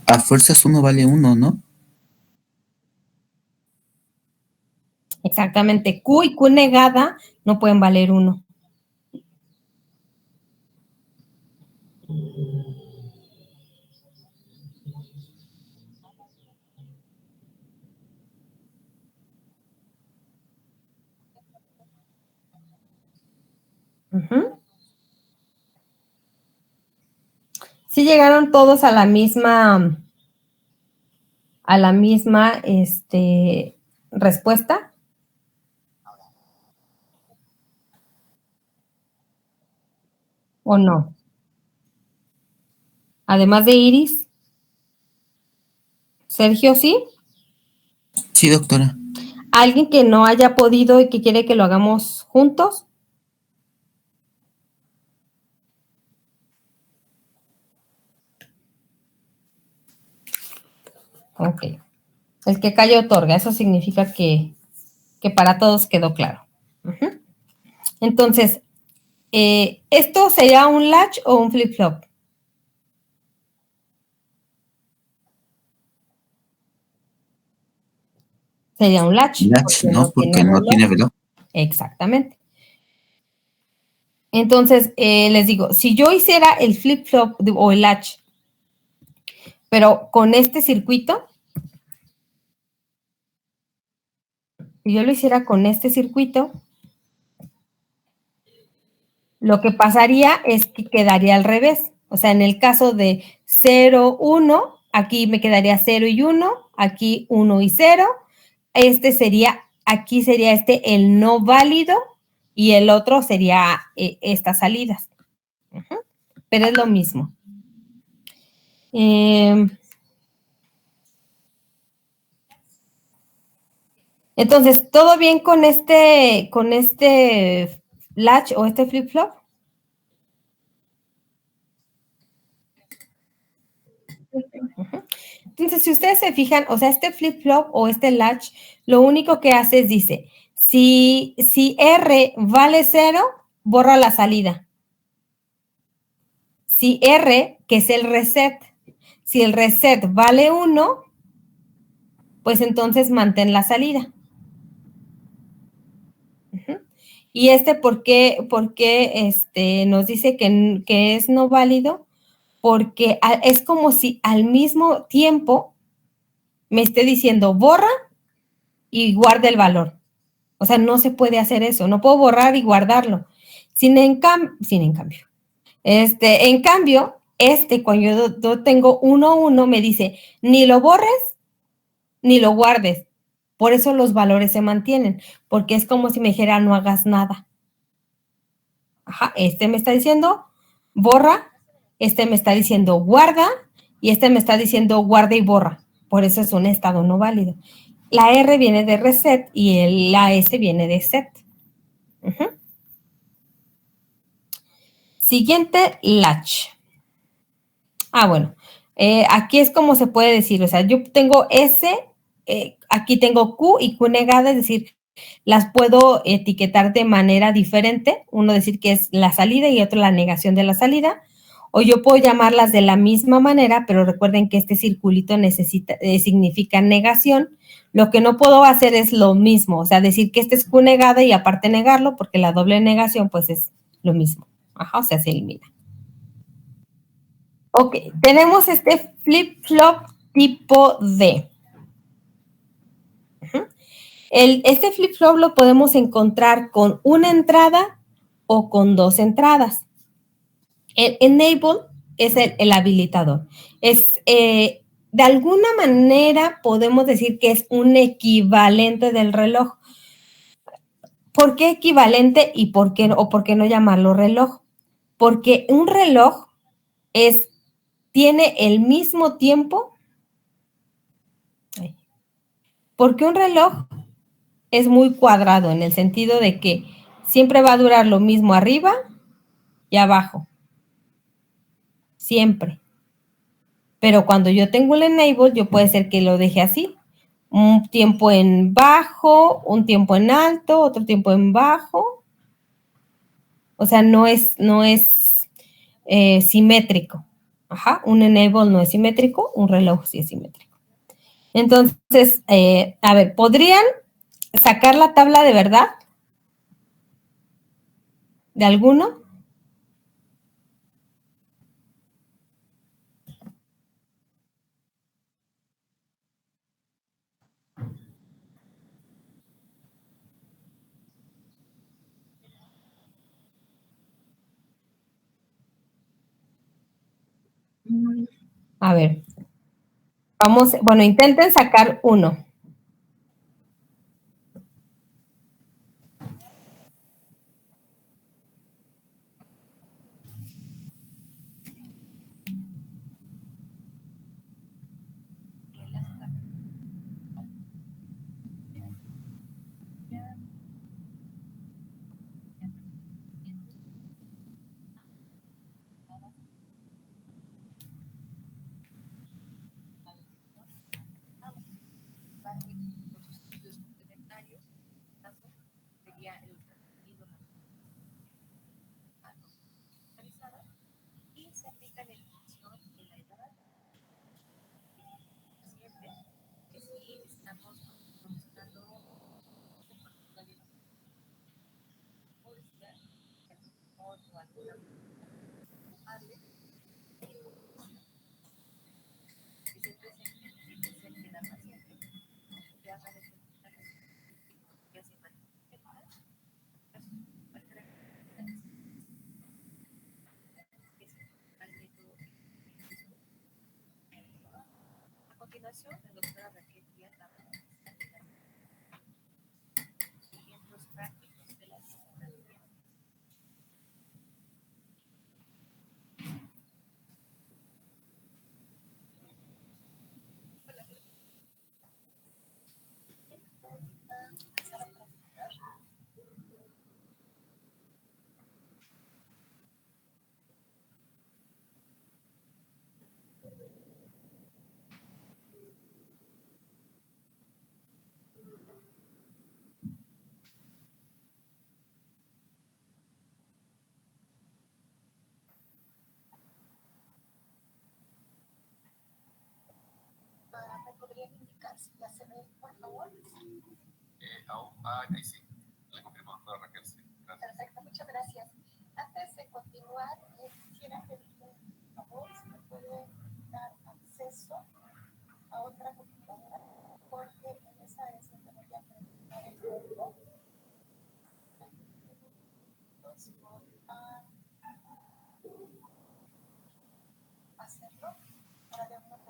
A fuerzas 1 vale 1, ¿no? Exactamente. Q y Q negada no pueden valer 1. Sí llegaron todos a la misma respuesta. ¿O no? Además de Iris. Sergio, ¿sí? Sí, doctora. ¿Alguien que no haya podido y que quiere que lo hagamos juntos? Ok. El que calla otorga. Eso significa que para todos quedó claro. Entonces, ¿esto sería un latch o un flip-flop? Sería un latch. Latch, no, porque no tiene reloj. Exactamente. Entonces, les digo, si yo hiciera el flip-flop o el latch, pero con este circuito, si yo lo hiciera con este circuito, lo que pasaría es que quedaría al revés. O sea, en el caso de 0, 1, aquí me quedaría 0 y 1, aquí 1 y 0. Aquí sería el no válido y el otro sería estas salidas. Pero es lo mismo. Entonces, ¿todo bien con este latch o este flip-flop? Entonces, si ustedes se fijan, o sea, este flip-flop o este latch, lo único que hace es, dice, si R vale 0, borra la salida. Si R, que es el reset, si el reset vale 1, pues entonces mantén la salida. Y ¿por qué nos dice que es no válido? Porque es como si al mismo tiempo me esté diciendo borra y guarda el valor. O sea, no se puede hacer eso. No puedo borrar y guardarlo. En cambio, cuando yo tengo 1, 1, me dice ni lo borres ni lo guardes. Por eso los valores se mantienen, porque es como si me dijera no hagas nada. Ajá, este me está diciendo borra, este me está diciendo guarda y este me está diciendo guarda y borra. Por eso es un estado no válido. La R viene de reset y la S viene de set. Uh-huh. Siguiente, latch. Bueno, aquí es como se puede decir, o sea, yo tengo S, aquí tengo Q y Q negada, es decir, las puedo etiquetar de manera diferente, uno decir que es la salida y otro la negación de la salida, o yo puedo llamarlas de la misma manera, pero recuerden que este circulito significa negación. Lo que no puedo hacer es lo mismo, o sea, decir que este es Q negada y aparte negarlo, porque la doble negación pues es lo mismo. Ajá, o sea, se elimina. Ok, tenemos este flip-flop tipo D. Este flip-flop lo podemos encontrar con una entrada o con dos entradas. El enable es el habilitador. De alguna manera podemos decir que es un equivalente del reloj. ¿Por qué equivalente y por qué no llamarlo reloj? Porque un reloj tiene el mismo tiempo. Porque un reloj es muy cuadrado en el sentido de que siempre va a durar lo mismo arriba y abajo. Siempre. Pero cuando yo tengo el enable, yo puede ser que lo deje así. Un tiempo en bajo, un tiempo en alto, otro tiempo en bajo. O sea, no es simétrico. Ajá, un enable no es simétrico, un reloj sí es simétrico. Entonces, a ver, ¿podrían sacar la tabla de verdad? ¿De alguno? A ver, bueno, intenten sacar uno. ¿Me podrían indicar si ya se ve, por favor? Ahí sí, le confirmo, doctora Raquel, sí. Gracias. Perfecto, muchas gracias. Antes de continuar, quisiera pedirle, por favor, si me puede dar acceso a otra computadora, porque en esa es donde voy a presentar el código. Entonces, voy a hacerlo para de una vez.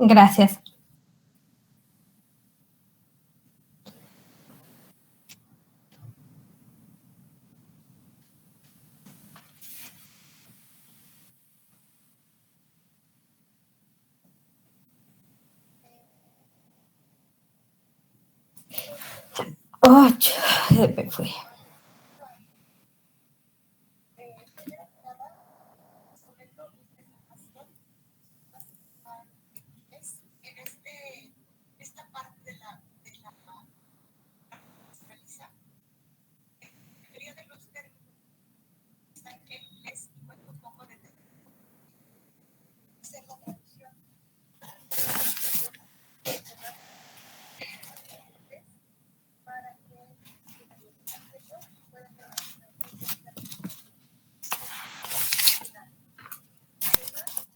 Gracias. Oh, se me fue. Esta parte de la realiza teoría de los términos está que es un poco de hacer la traducción para que puedan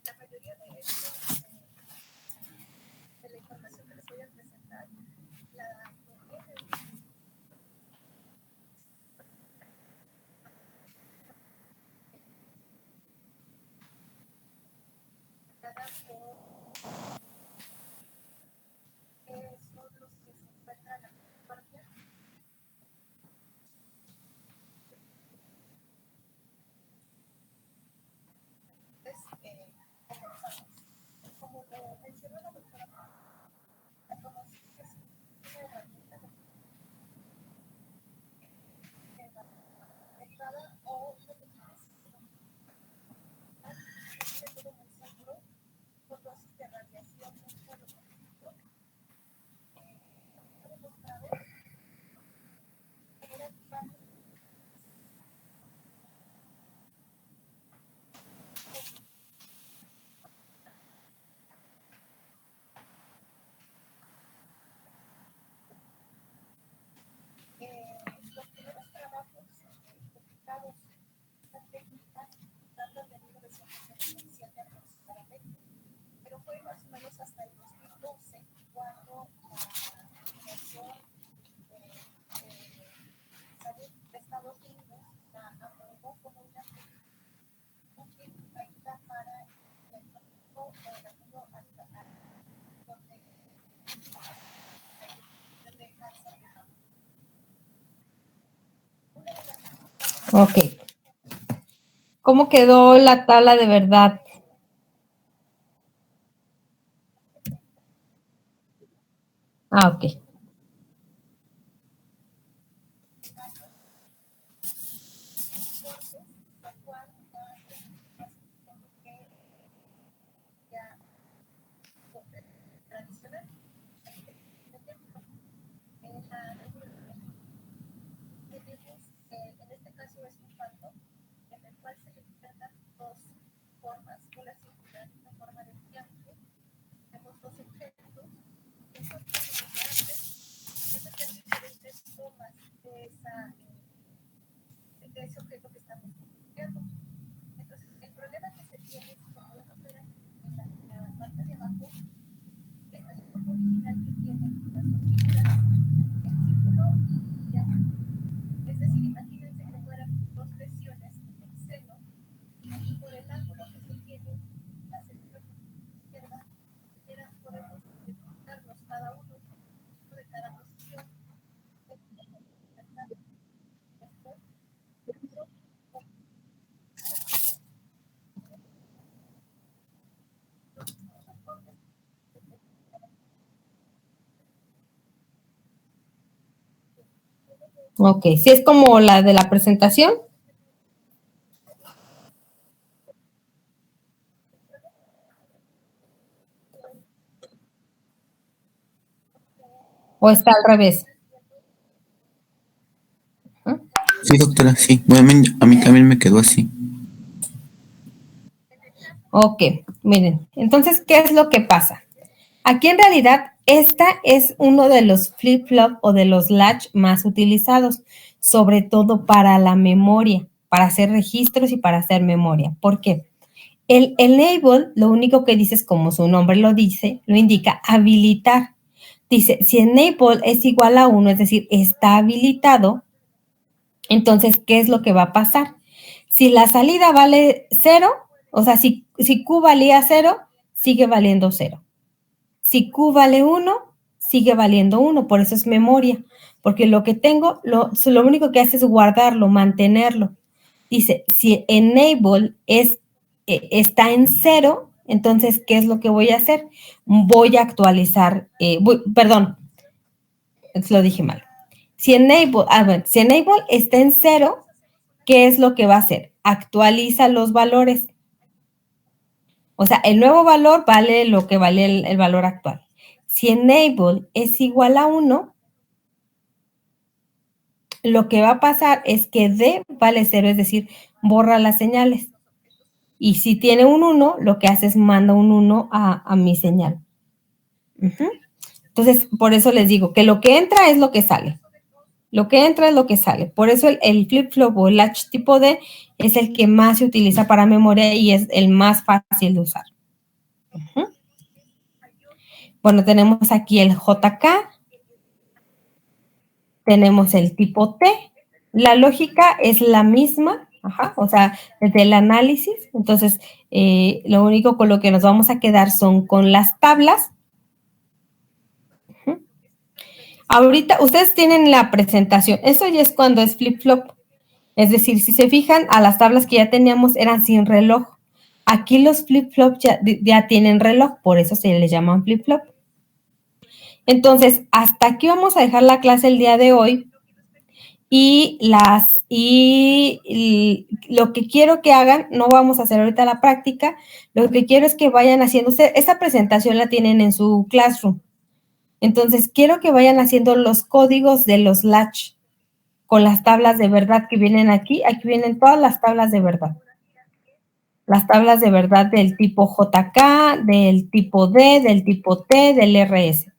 la mayoría de la información que les voy a presentar la son los que se encuentran en la parte como lo mencionó la doctora, la conocida es una herramienta derivada o un método muy seguro por dosis de radiación demostrado los primeros trabajos publicados esta técnica datan de 1977 aproximadamente, pero fue más o menos hasta el 2012 cuando la Organización Salud de Estados Unidos la aprobó como una útil ayuda para el mundo donde cáncer de mama. Ok. ¿Cómo quedó la tabla de verdad? Ah, ok. Tradicional. Tenemos, en este caso es un pato, en el cual se le presentan dos formas, una circular y una forma de triángulo. Tenemos dos objetos que son diferentes, que se hacen diferentes formas de ese objeto que estamos estudiando. Entonces, el problema que se tiene es que como vamos a ver en la parte de abajo, esta es la forma original que tiene las dos figuras, el círculo y el triángulo. Es decir, imagínense que fueran dos lesiones en el seno y por el ángulo que se tiene la sección izquierda, podemos identificarnos cada uno de cada posición. Ok, ¿sí es como la de la presentación? ¿O está al revés? Sí, doctora, sí. Bueno, a mí también me quedó así. Ok, miren, entonces, ¿qué es lo que pasa? Aquí en realidad, esta es uno de los flip-flop o de los latch más utilizados, sobre todo para la memoria, para hacer registros y para hacer memoria. ¿Por qué? El enable, lo único que dice es, como su nombre lo dice, lo indica, habilitar. Dice, si enable es igual a 1, es decir, está habilitado, entonces, ¿qué es lo que va a pasar? Si la salida vale 0, o sea, si Q valía 0, sigue valiendo 0. Si Q vale 1, sigue valiendo 1, por eso es memoria, porque lo que tengo, lo único que hace es guardarlo, mantenerlo. Dice, si enable está en 0, entonces, ¿qué es lo que voy a hacer? Voy a actualizar, perdón, lo dije mal. Si enable está en 0, ¿qué es lo que va a hacer? Actualiza los valores. O sea, el nuevo valor vale lo que vale el valor actual. Si enable es igual a 1, lo que va a pasar es que D vale 0, es decir, borra las señales. Y si tiene un 1, lo que hace es manda un 1 a mi señal. Entonces, por eso les digo que lo que entra es lo que sale. Lo que entra es lo que sale. Por eso el flip-flop o el latch tipo D es el que más se utiliza para memoria y es el más fácil de usar. Bueno, tenemos aquí el JK. Tenemos el tipo T. La lógica es la misma, o sea, desde el análisis. Entonces, lo único con lo que nos vamos a quedar son con las tablas. Ahorita, ustedes tienen la presentación. Eso ya es cuando es flip-flop. Es decir, si se fijan, a las tablas que ya teníamos eran sin reloj. Aquí los flip-flop ya tienen reloj, por eso se les llaman flip-flop. Entonces, hasta aquí vamos a dejar la clase el día de hoy. Y lo que quiero que hagan, no vamos a hacer ahorita la práctica, lo que quiero es que vayan haciendo, esta presentación la tienen en su Classroom. Entonces, quiero que vayan haciendo los códigos de los latch con las tablas de verdad que vienen aquí. Aquí vienen todas las tablas de verdad. Las tablas de verdad del tipo JK, del tipo D, del tipo T, del RS.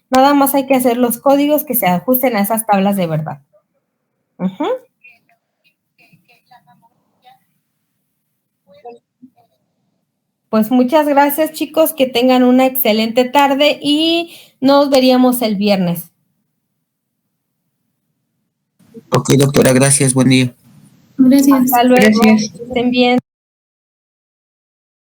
Nada más hay que hacer los códigos que se ajusten a esas tablas de verdad. Pues muchas gracias, chicos, que tengan una excelente tarde y nos veríamos el viernes. Ok, doctora, gracias, buen día. Gracias. Hasta luego, Gracias. que estén bien.